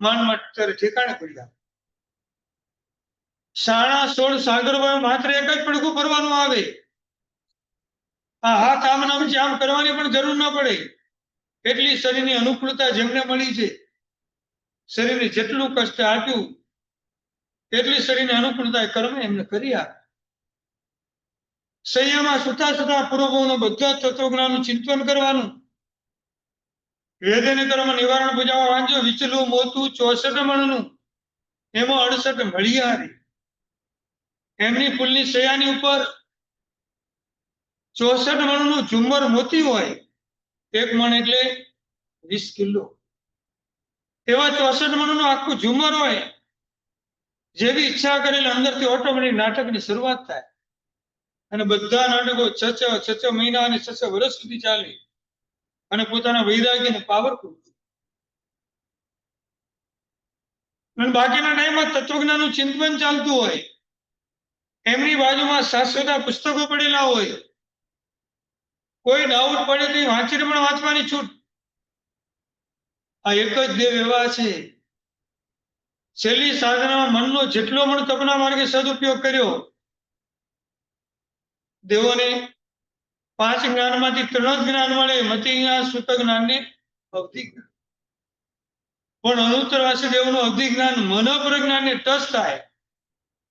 Speaker 1: માંડ ત્યારે ઠેકાણે પડી જાય. 16.5 સાગરોપમ માત્ર એક જ પડકું ભરવાનું આવે. આ હાથ આમ કરવાની પણ જરૂર ન પડે. એટલી શરીરની અનુકૂળતા જેમને મળી છે, શરીરને જેટલું કષ્ટ આપ્યું એટલી શરીરની અનુકૂળતા કર્મ એમને કરી આપે. સંયમમાં સુતા પૂર્વભાવનો બધા તત્વજ્ઞાનનું ચિંતન કરવાનું. વેદને કર્મ નિવારણ પૂજામાં વાંચો વિચલું મોતું 64 મણનું એમાં 68 મળિયારી. એમની ફૂલની સૈયાની ઉપર 64 મણનું ઝુમ્મર મોતી હોય. 1 મણ એટલે 20 કિલો. એવા 64 મણનું આખું ઝુમ્મર હોય. જેવી ઈચ્છા કરેલી અંદરથી ઓટોમેટિક નાટકની શરૂઆત થાય અને બધા નાટકો 6 મહિના અને 6 વર્ષ સુધી ચાલે અને પોતાના વૈરાગ્યને પાવરફુલ. અને બાકીના ટાઈમમાં તત્વજ્ઞાનનું ચિંતન ચાલતું હોય. એમની બાજુમાં શાશ્વત પુસ્તકો પડેલા હોય. કોઈ ડાઉટ પડે તો વાંચીને પણ વાંચવાની છૂટ. આ એક જ દેવ એવા છે છેલ્લી સાધનામાં મનનો જેટલો પણ તપના માર્ગે સદુપયોગ કર્યો. દેવોને 5 જ્ઞાનમાંથી 3 જ જ્ઞાન મળે, મતિ જ્ઞાન, સુત જ્ઞાન ને અવધિ જ્ઞાન. પણ અનુત્તર વાસુદેવનું અવધિ જ્ઞાન મન પ્રજ્ઞાનને ટચ થાય.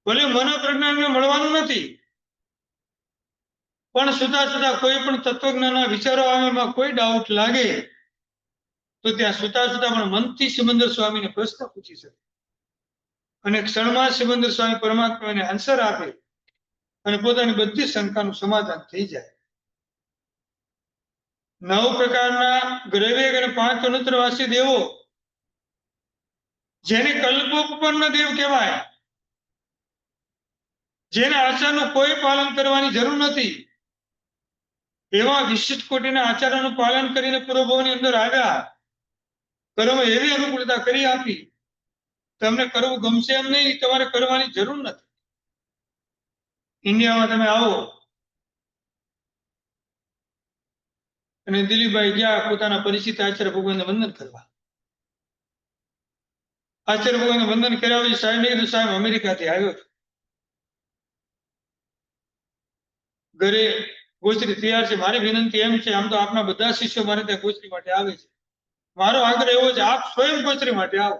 Speaker 1: ભલે મન પ્રજ્ઞાનને મળવાનું નથી પણ સુતા કોઈ પણ તત્વજ્ઞાનના વિચારો આવે એમાં કોઈ ડાઉટ લાગે તો ત્યાં સુતા પણ મનથી સિમંદર સ્વામીને પ્રશ્ન પૂછી શકે. અને ક્ષણમાં સિમંદર સ્વામી પરમાત્માને આન્સર આપે અને પોતાની બધી શંકાનું સમાધાન થઈ જાય. 9 પ્રકારના ગ્રહવેગ અને 5 તનુત્રવાસી દેવો, જેને કલ્પોપન્ન દેવ કહેવાય, જેને આચારનું કોઈ પાલન કરવાની જરૂર નથી, એવા વિશિષ્ટ કોટીના આચાર્યનું પાલન કરીને પૂર્વભવની અંદર આવ્યા. કર્મ એવી અનુકૂળતા કરી આપી, તમને કરવું ગમશે એમ નહીં, તમારે કરવાની જરૂર નથી. ઇન્ડિયામાં તમે આવો અને દિલીપભાઈ ગયા પોતાના પરિચિત આચાર્ય ભગવાનને વંદન કરવા. આચાર્ય ભગવાનને વંદન કર્યા પછી સાહેબ કીધું, સાહેબ અમેરિકાથી આવ્યો છું, ઘરે ગોચરી તૈયાર છે, મારી વિનંતી એમ છે, આમ તો આપના બધા શિષ્યો મારે ત્યાં ગોચરી માટે આવે છે, મારો આગ્રહ એવો છે, આપ સ્વયં ગોચરી માટે આવો.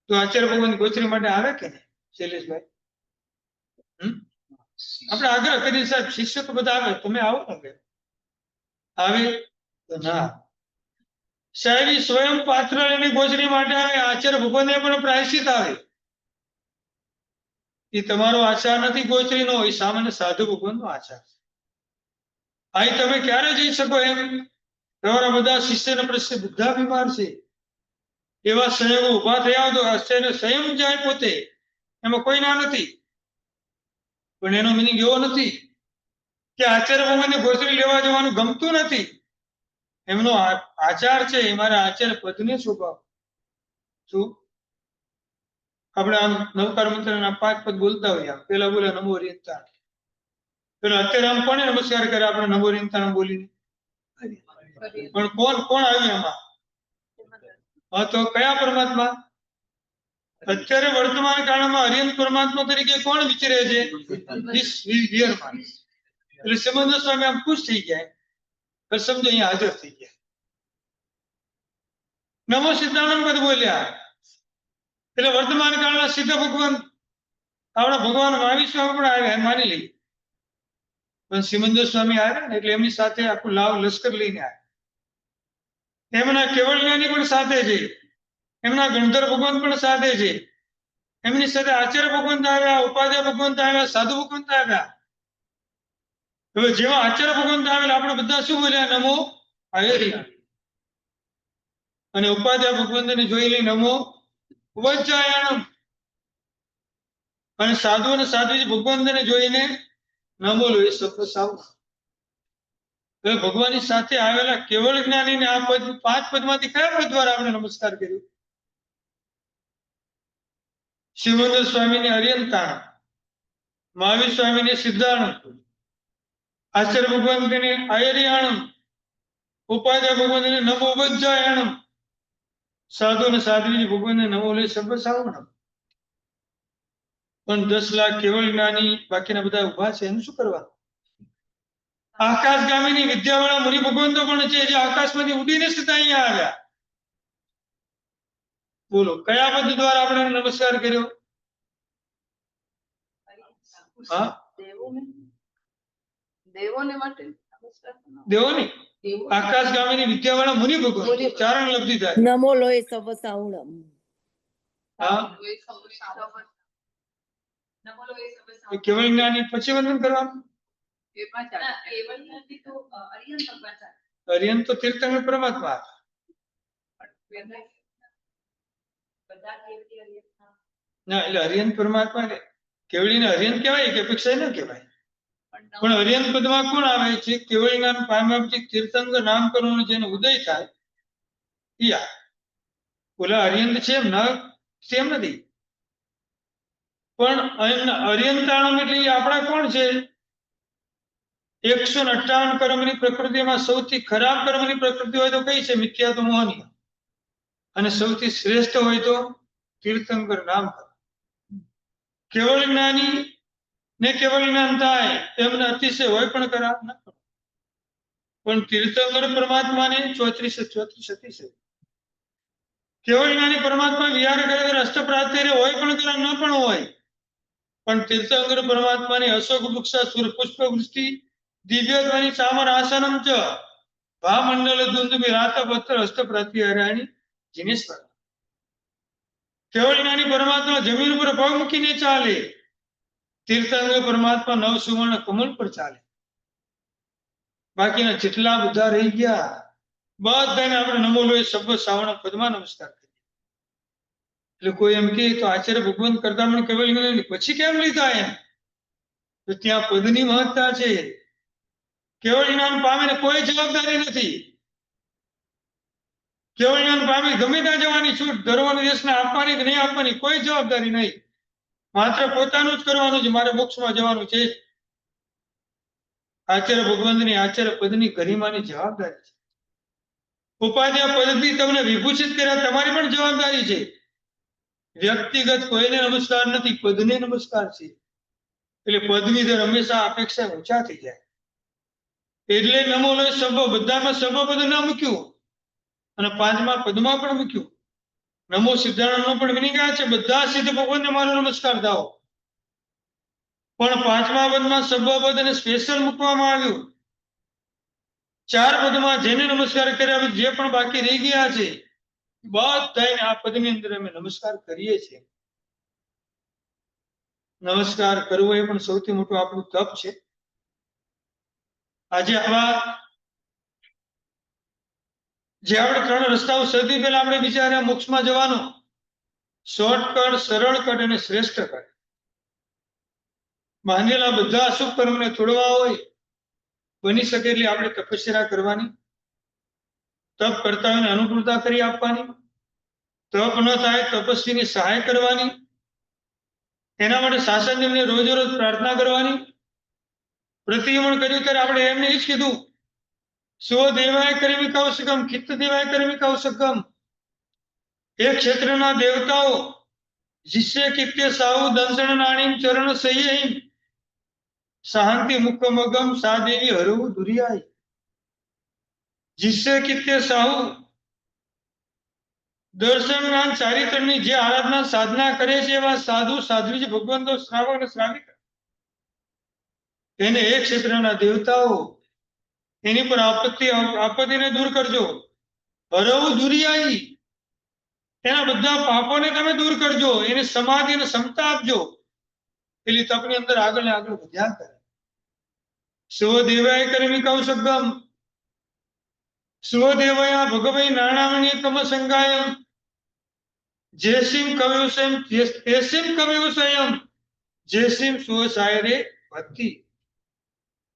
Speaker 1: તો આચાર્ય ભગવાન ગોચરી માટે આવે કે નહીં શૈલેષભાઈ? આપણે આગ્રહ કરીએ સાહેબ, શિષ્ય તો બધા આવે, તમે આવો ને. આવે તો ના, સાહેબ સ્વયં પાત્ર એની ગોચરી માટે આવે. આચાર્ય ભગવાનને પણ પ્રાયશ્ચિત આવે. એ તમારો આચાર નથી ગોચરીનો, એ સામાન્ય સાધુ ભગવાનનો આચાર છે. અહીં તમે ક્યારે જઈ શકો એમ? તમારા બધા શિષ્યના પ્રશ્ન બધા બીમાર છે, એવા સંયોગો ઉભા થયા તો આશ્ચર્ય સંયમ જાય પોતે, એમાં કોઈ ના નથી. પણ એનો મિનિંગ એવો નથી કે આચાર્ય ભગવાનને ગોચરી લેવા જવાનું ગમતું નથી. એમનો આચાર છે, એ મારા આચાર્ય પદને શોભાવ. શું આપણે આમ નવકાર મંત્રના 5 પદ બોલતા હોઈએ, પેલા બોલે નમો રીતા, પેલા અત્યારે આમ કોને નમસ્કાર કરે? આપણે નમો રીતા બોલીને. પણ કોણ આવ્યું એમાં? હા, તો કયા પરમાત્મા? અત્યારે વર્તમાન કાળમાં હરિયન પરમાત્મા તરીકે કોણ વિચરે છે? એટલે સિમંદર સ્વામી આમ ખુશ થઈ ગયા, સમજો અહીંયા હાજર થઈ ગયા. નમો સિદ્ધાનંદ પદ બોલ્યા એટલે વર્તમાન કાળના સિદ્ધ ભગવાન, આપણા ભગવાન મહાવીર સ્વામી પણ આવ્યા, માની લઈએ. પણ સિમંદર સ્વામી આવ્યા ને એટલે એમની સાથે આખું લાવ લશ્કર લઈને આવ્યા. એમના કેવળ જ્ઞાની પણ સાથે છે, એમના ગણધર ભગવાન પણ સાથે છે, એમની સાથે આચાર્ય ભગવાન આવ્યા, ઉપાધ્યાય ભગવાન આવ્યા, સાધુ ભગવાન આવ્યા. હવે જેવા આચાર્ય ભગવાન આવેલા આપણે બધા શું બોલ્યા? નમો આયર્ય. અને ઉપાધ્યાય ભગવંતને જોઈ લઈ નમો વજ્જાયણમ. અને સાધુ અને સાધ્વી ભગવંતને જોઈને નમો લોહી સપ્રસાવ. હવે ભગવાનની સાથે આવેલા કેવળ જ્ઞાનીને આ પદ 5 પદમાંથી કયા પદ દ્વારા આપણે નમસ્કાર કર્યો? સિમંદર સ્વામીને હરિયંતાણ, મહાવીર સ્વામીને સિદ્ધાણમ, આચાર્ય ભગવંતને આયર્યાણમ, ઉપાધ્યાય ભગવંતને નમો વજ્જાયણમ, સાધુ અને સાધ્વી ભગવાનને નમો લોહી સપ્રસાવણમ. પણ 10 લાખ કેવળ જ્ઞાની બાકીના બધા ઉભા છે, એનું શું કરવાનું? આકાશગામીની વિદ્યાવાળા મુનિ ભગવંતો પણ છે, જે આકાશમાંથી ઉડીને સીધા અહીંયા આવ્યા. બોલો કયા પદ દ્વારા આપણે નમસ્કાર કર્યો? હા, દેવોને માટે નમસ્કાર. દેવોની આકાશગામીની વિદ્યાવાળા મુનિ ભગવંતો ચારણ લબ્ધિ થાય.
Speaker 2: નમો લોહી સવસાઉણમ.
Speaker 1: હા, કેવળ જ્ઞાની પછી વંદન કરવાનું. હરિયન તો તીર્થંકર પરમાત્મા ના, એટલે હરિયન પરમાત્મા ને કેવળીને હરિયન કહેવાય કે અપેક્ષા ન કહેવાય. પણ હરિયન પદમાં કોણ આવે છે? કેવળ જ્ઞાન પામ્યા તીર્થંકર નામકરણ જેનો ઉદય થાય ઈ. ઓલા હરિયન છે એમ નથી, પણ હરિયંતાણમ એટલે આપણા કોણ છે? 158 કર્મની પ્રકૃતિમાં સૌથી ખરાબ કર્મની પ્રકૃતિ હોય તો કઈ છે? મિથ્યા તો મોહની. અને સૌથી શ્રેષ્ઠ હોય તો તીર્થંકર નામ. કેવળ જ્ઞાની ને કેવળ જ્ઞાન થાય એમને અતિશય હોય પણ ખરાબ ન, પણ તીર્થંકર પરમાત્માને 34 અતિશય. કેવળ જ્ઞાની પરમાત્મા વિહાર કરે અષ્ટપ્રાત્ય હોય પણ ખરાબ ન પણ હોય, પણ તીર્થંકર પરમાત્માની અશોક વૃક્ષ સુર પુષ્પ વૃષ્ટિ દિવ્યધ્વનિ સામર આસનમ ચ ભામંડલ ધુંધુભી રાત પત્ર અષ્ટપ્રાત્ય હરાણી જીનેશ્વર. કેવળ જ્ઞાની પરમાત્મા જમીન ઉપર પગ મૂકીને ચાલે, તીર્થંકર પરમાત્મા નવ સુવર્ણ કમળ પર ચાલે. બાકીના જેટલા બધા રહી ગયા બધાને આપણે નમો લોય સબ્બ શ્રાવણ પદમાં નમસ્કાર કરીએ. એટલે કોઈ એમ કે તો આચાર્ય ભગવાન કરતા મને કેવળ જ્ઞાની પછી કેમ લીધા એમ? તો ત્યાં પદની મહત્તા છે. કેવળ જ્ઞાન પામીને કોઈ જવાબદારી નથી. કેવળ જ્ઞાન પામી ગમે ત્યાં જવાની છૂટ, ધર્મ દેશને આપવાની કે નહીં આપવાની કોઈ જવાબદારી નહીં. માત્ર પોતાનું જ કરવાનું છે. મારે મોક્ષમાં જવાનું છે. આચાર્ય ભગવંતની આચાર્ય પદની ગરિમાની જવાબદારી છે. ઉપાધ્યાય પદથી તમને વિભૂષિત કર્યા તમારી પણ જવાબદારી છે. વ્યક્તિગત કોઈને નમસ્કાર નથી, પદને નમસ્કાર છે. એટલે પદવી દર હંમેશા અપેક્ષા ઊંચા થઈ જાય. એટલે નમો લોય સભ્ય બધામાં સભ્ય પદ ના મૂક્યું અને પાંચમા પદમાં પણ મૂક્યું. નમો સિદ્ધાર્થનો પણ મિનિંગ આ છે, બધા સિદ્ધ ભગવાનને મારો નમસ્કાર થાઓ. પણ પાંચમા પદમાં સભ્ય પદ અને સ્પેશિયલ મૂકવામાં આવ્યું. ચાર પદમાં જેને નમસ્કાર કર્યા જે પણ બાકી રહી ગયા છે બધાને આ પદની અંદર અમે નમસ્કાર કરીએ છીએ. નમસ્કાર કરવો એ પણ સૌથી મોટું આપણું તપ છે. આજે આવા જે આપણે ત્રણ રસ્તાઓ સૌથી પહેલા આપણે વિચાર્યા મોક્ષમાં જવાનો શોર્ટકટ, સરળ કટ અને શ્રેષ્ઠ કટ. બાંધેલા બધા અશુભ કર્મને તોડવા હોય બની શકે એટલે આપણે તપસ્યા કરવાની, તપ કરતા હોય અનુકૂળતા કરી આપવાની, તપ ન થાય તપસ્વીની સહાય કરવાની, એના માટે શાસનને રોજ રોજ પ્રાર્થના કરવાની. પ્રતિક્રમણ કર્યું ત્યારે આપણે એમને જ કીધું સ્વ દેવાય કર્મી કૌશકમ ચિત્ત દેવાય કર્મી કૌશકમ. એક ક્ષેત્રના દેવતાઓ શિષ્ય કિત્ય સાહુ દંસણ નાણીમ ચરણ સહ્યહીમ શાંતિ મુક્કમગમ સા દેવી હરવું દુરિયાય. શિષ્ય કિત્ય સાહુ દર્શનનાથ ચારિત્રની જે આરાધના સાધના કરે છે એવા સાધુ સાધ્વી ભગવંતો શ્રાવક અને શ્રાવિકા એને એક ક્ષેત્રના દેવતાઓ એની પર આપત્તિને દૂર કરજો. હરવું દુરિયાઈ એના બધા પાપોને તમે દૂર કરજો, એને સમાધિ અને ક્ષમતા આપજો. પેલી તપની અંદર આગળ ને આગળ વધ્યા કરે. સ્વદેવાય કર્મી કૌશકમ સ્વદેવયા ભગવઈ નારાયણ્ય કમ સંગાયમ જેસીમ કવ્યુષમ તેસીમ કવ્યુષયમ જેસીમ સુવસાયરે ભક્તિ.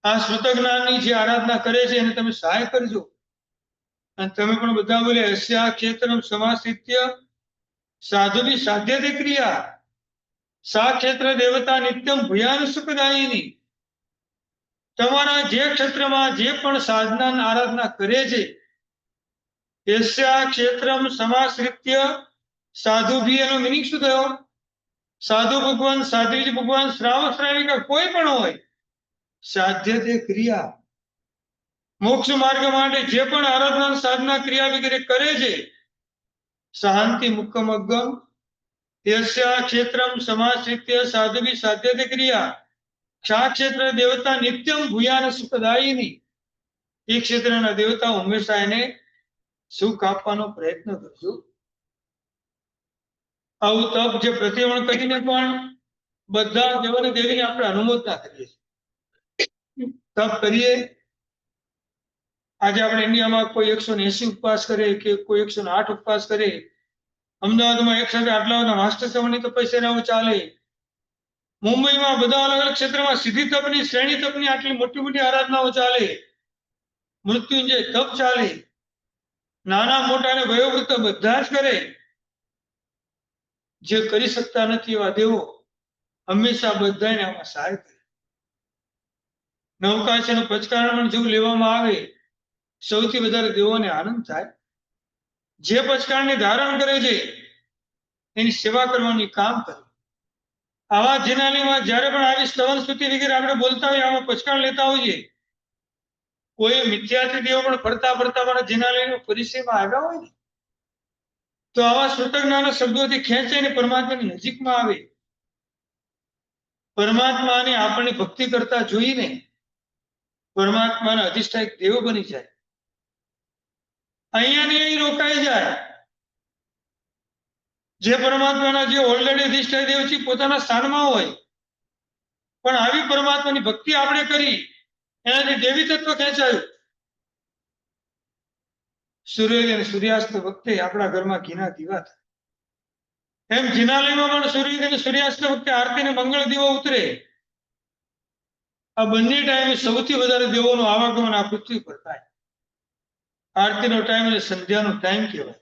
Speaker 1: આ શ્રુત જ્ઞાનની જે આરાધના કરે છે એને તમે સહાય કરજો. અને તમે પણ બધા બોલે અસ્યા ક્ષેત્રમ સમાશ્રિત્ય સાધુની સાધ્યતે ક્રિયા સા ક્ષેત્ર દેવતા નિત્યમ ભૂયાન સુખદાયિની. તમારા જે ક્ષેત્રમાં જે પણ સાધના આરાધના કરે છે યસ્યા ક્ષેત્રમ સમાશ્રિત્ય સાધુ ભી એનો મિનિંગ શું થયો? સાધુ ભગવાન, સાધ્વીજી ભગવાન, શ્રાવક શ્રાવિકા કોઈ પણ હોય સાધ્યતે ક્રિયા મોક્ષ માર્ગ માટે જે પણ આરાધના સાધના ક્રિયા વગેરે કરે છે શાંતિ મુક્કમગ્ગમ યસ્યા ક્ષેત્રમ સમાશ્રિત્ય સાધુભી સાધ્યતે ક્રિયા ક્ષા ક્ષેત્ર દેવતા નિત્યમ ભૂયાન સુખદાયિની. એ ક્ષેત્રના દેવતાઓ હંમેશા એને સુખ આપવાનો પ્રયત્ન કરજો. આવું તપ જે પ્રતિક્રમણ કરીને પણ બધા દેવોને દેવીને આપણે અનુમોદના કરીએ છીએ. તપ કરીએ. આજે આપણે ઇન્ડિયામાં કોઈ 180 ઉપવાસ કરે કે કોઈ 108 ઉપવાસ કરે. અમદાવાદમાં એક સાથે આટલા બધા માસ્ટર સવની તપસ્યા આવું ચાલે. મુંબઈમાં બધા અલગ અલગ ક્ષેત્રમાં સિદ્ધિ તપની, શ્રેણી તપની આટલી મોટી મોટી આરાધનાઓ ચાલે. મૃત્યુંજય તપ ચાલે. નાના મોટા અને વયોવૃદ્ધ બધા જ કરે. જે કરી શકતા નથી એવા દેવો હંમેશા બધાને આમાં સહાય કરે. નવકાશીનું પચકારણ જેવું લેવામાં આવે સૌથી વધારે દેવોને આનંદ થાય. જે પચકારને ધારણ કરે છે એની સેવા કરવાની કામ કરે. આવા જિનાલીમાં જ્યારે પણ આવી સ્તવન સ્તુતિ વગેરે આપણે બોલતા હોઈએ, આવા પચકાણ લેતા હોઈએ, કોઈ મિથ્યાથી દેવો પણ ફરતા ફરતા મારા જિનાલયનો પરિચયમાં આવ્યા હોય ને તો આવા શ્રુતજ્ઞાના શબ્દોથી ખેંચાઈને પરમાત્માની નજીકમાં આવે. પરમાત્માને આપણને ભક્તિ કરતા જોઈને પરમાત્માના અધિષ્ઠાયક દેવ બની જાય. અહીંયા ને અહીં રોકાઈ જાય. જે પરમાત્માના જે ઓલરેડી અધિષ્ઠાય દેવ છે પોતાના સ્થાનમાં હોય, પણ આવી પરમાત્માની ભક્તિ આપણે કરી એનાથી દેવી તત્વ ખેંચાયું. સૂર્યોદય અને સૂર્યાસ્ત વખતે આપણા ઘરમાં ઘીના દીવા થાય. એમ જિનાલયમાં પણ સૂર્યોદય અને સૂર્યાસ્ત વખતે આરતી અને મંગળ દીવો ઉતરે. આ બંને ટાઈમે સૌથી વધારે દેવોનું આવાગમન આ પૃથ્વી પર થાય. આરતીનો ટાઈમ એટલે સંધ્યાનો ટાઈમ કહેવાય.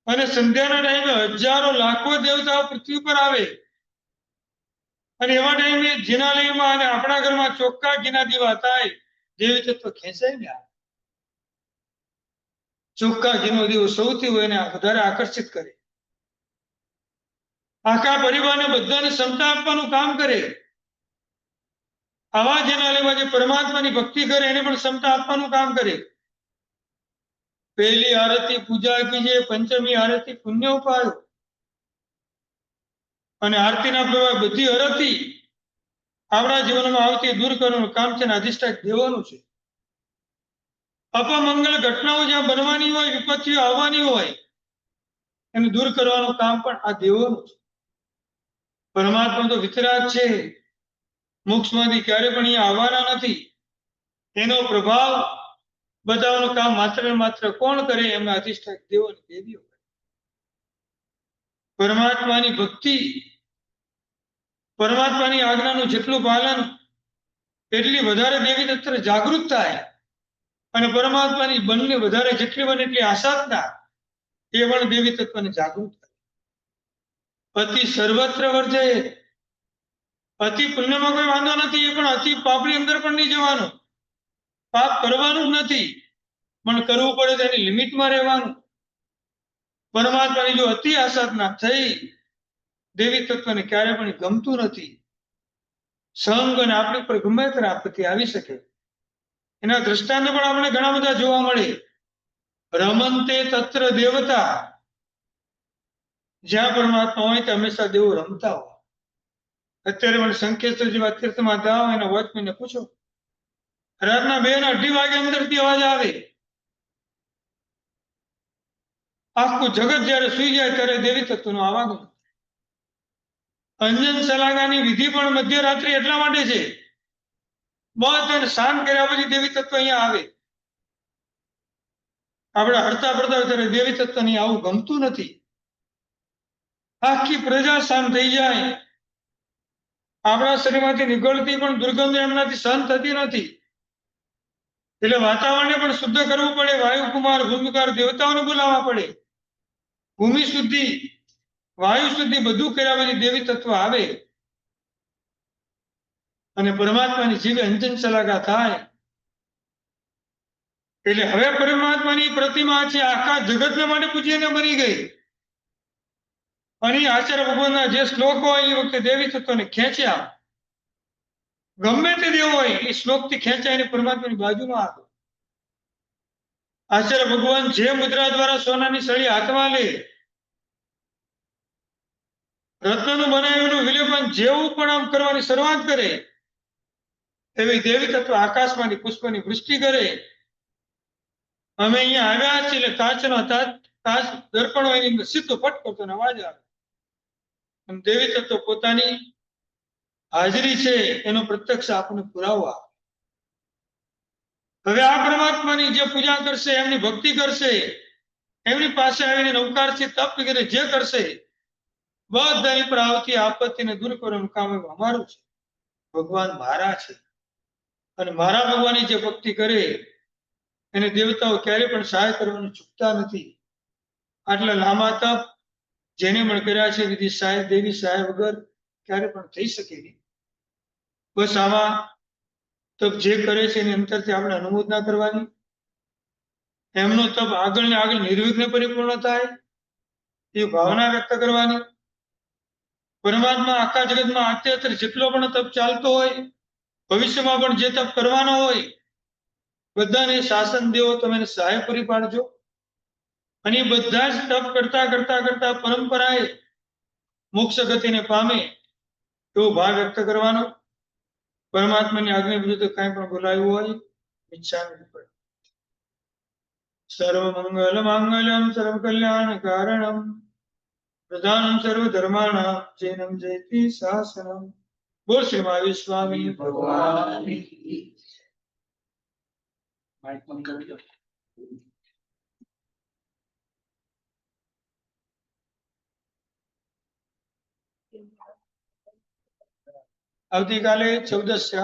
Speaker 1: અને સંધ્યાના ટાઈમે હજારો લાખો દેવતાઓ પૃથ્વી પર આવે. અને એવા ટાઈમે જિનાલયમાં અને આપણા ઘરમાં ચોખ્ખા ઘીના દીવા થાય, દેવી તત્વ ખેંચાય ને. ચોખ્ખા ઘીનો દીવો સૌથી એને વધારે આકર્ષિત કરે. આખા પરિવારને બધાને ક્ષમતા આપવાનું કામ કરે. આવા જિનાલયમાં જે પરમાત્માની ભક્તિ કરે એને પણ ક્ષમતા આપવાનું કામ કરે. પહેલી આરતી પૂજા કીજે, પંચમી આરતી પુણ્ય ઉપાયો. અને આરતીના પ્રવાહ બધી આરતી આપણા જીવનમાં આવતી દૂર કરવાનું કામ છે, અધિષ્ઠાય દેવાનું છે. અપમંગલ ઘટનાઓ જ્યાં બનવાની હોય, વિપત્તિઓ આવવાની હોય, એને દૂર કરવાનું કામ પણ આ દેવોનું છે. પરમાત્મા તો વિતરાગ છે, મોક્ષમાંથી ક્યારે પણ અહીંયા આવવાના નથી. એનો પ્રભાવ બતાવવાનું કામ માત્ર ને માત્ર કોણ કરે? એમના અધિષ્ઠાય દેવો અને દેવીઓ. પરમાત્માની ભક્તિ, પરમાત્માની આજ્ઞાનું જેટલું પાલન એટલી વધારે દેવી તત્વ જાગૃત થાય. અને પરમાત્માની બંને વધારે જેટલી બને એટલી આસાધના એ પણ દેવી તત્વને જાગૃત થાય. અતિ સર્વત્ર વર્જે. અતિ પુણ્યમાં કોઈ વાંધો નથી, એ પણ અતિ પાપની અંદર પણ નહીં જવાનું. પાપ કરવાનું જ નથી, પણ કરવું પડે તો એની લિમિટમાં રહેવાનું. પરમાત્માની જો અતિ આસાધના થઈ, દેવી તત્વને ક્યારે પણ ગમતું નથી. સંગ અને આપણી પર ગમે ત્યારે આપત્તિ આવી શકે. એના દ્રષ્ટાંત પણ આપણે ઘણા બધા જોવા મળે. રમંતે તત્ર દેવતા. જ્યાં પરમાત્મા હોય ત્યાં હંમેશા દેવો રમતા હોય. અત્યારે પણ સંકેશ્વર જેવા તીર્થમાં જાઓ, એના વોચમેનને પૂછો, રાતના 2 ને 2:30 વાગે અંદરથી અવાજ આવે. આખું જગત જયારે સુઈ જાય ત્યારે દેવી તત્વનું આવાગમન. અંજન સલાગાની વિધિ પણ મધ્યરાત્રિ એટલા માટે છે, બધાને શાંત કર્યા પછી દેવી તત્વ અહીંયા આવે. આપણે હડતા પડતા ત્યારે દેવી તત્વને આવું ગમતું નથી. આખી પ્રજા શાંત થઈ જાય. આપણા શરીરમાંથી નીકળતી પણ દુર્ગંધ એમનાથી સહન થતી નથી. એટલે વાતાવરણને પણ શુદ્ધ કરવું પડે. વાયુકુમાર, ભૂમિકાર દેવતાઓને બોલાવવા પડે. ભૂમિ શુદ્ધિ, વાયુ શુદ્ધિ બધું કર્યા પછી દેવી તત્વ આવે. અને પરમાત્માની જીવે અંજન સલાગા થાય. એટલે હવે પરમાત્માની પ્રતિમા છે, આખા જગતને માટે પૂજ્યને બની ગઈ. અને આચાર્ય ભગવાનના જે શ્લોક હોય એ વખતે દેવી તત્વને ખેંચ્યા. ગમે તે દેવ હોય એ શ્લોકથી ખેંચાઈને પરમાત્માની બાજુમાં આવે. આચાર્ય ભગવાન જે મુદ્રા દ્વારા સોનાની સળી હાથમાં લે, રત્નનું બનાવેલું વિલેપન જેવું પણ આમ કરવાની શરૂઆત કરે, એવી દેવી તત્વ આકાશમાંથી પુષ્પની વૃષ્ટિ કરે. અમે અહીંયા આવ્યા છીએ એટલે કાચ દર્પણ હોય એની સીધો ફટ કરતો અવાજ આવે. અને દેવી તત્વ પોતાની હાજરી છે એનો પ્રત્યક્ષ આપણને પુરાવો આપે. હવે આ પરમાત્માની જે પૂજા કરશે, એમની ભક્તિ કરશે, એમની પાસે આવીને નવકારથી તપ વગેરે જે કરશે, બધાની પર આવતી આપત્તિને દૂર કરવાનું કામ અમારું છે. ભગવાન મારા છે અને મારા ભગવાનની જે ભક્તિ કરે એને દેવતાઓ ક્યારે પણ સહાય કરવાનું ચૂકતા નથી. આટલા લાંબા તપ જેને પણ કર્યા છે, વિધિ સહાય, દેવી સહાય વગર ક્યારે પણ થઈ શકે નહીં. બસ આવા તપ જે કરે છે એની અંતરથી આપણે અનુમોદના કરવાની. એમનો તપ આગળ ને આગળ નિર્વિઘ્ને પરિપૂર્ણ થાય એ ભાવના વ્યક્ત કરવાની. પરમાત્મા આખા જગતમાં અત્યારે જેટલો પણ તપ ચાલતો હોય, ભવિષ્યમાં પણ જે તપ કરવાનો હોય, બધાને શાસન દેવો તમે સહાય પૂરી પાડજો. અને બધા જ તપ કરતા કરતા કરતા પરંપરાએ મોક્ષ ગતિને પામે એવો ભાવ વ્યક્ત કરવાનો. પરમાત્માની આજ્ઞા વિરુદ્ધ કાંઈ પણ બોલાયું હોય ઈચ્છા નહીં પડે. સર્વ મંગલ માંગલ્યમ સર્વ કલ્યાણ કારણમ પ્રધાનમ સર્વ ધર્માણામ જૈનમ જયતિ શાસનમ. બોલ શ્રી મહાવીર સ્વામી ભગવાન. આવતીકાલે 14 છે.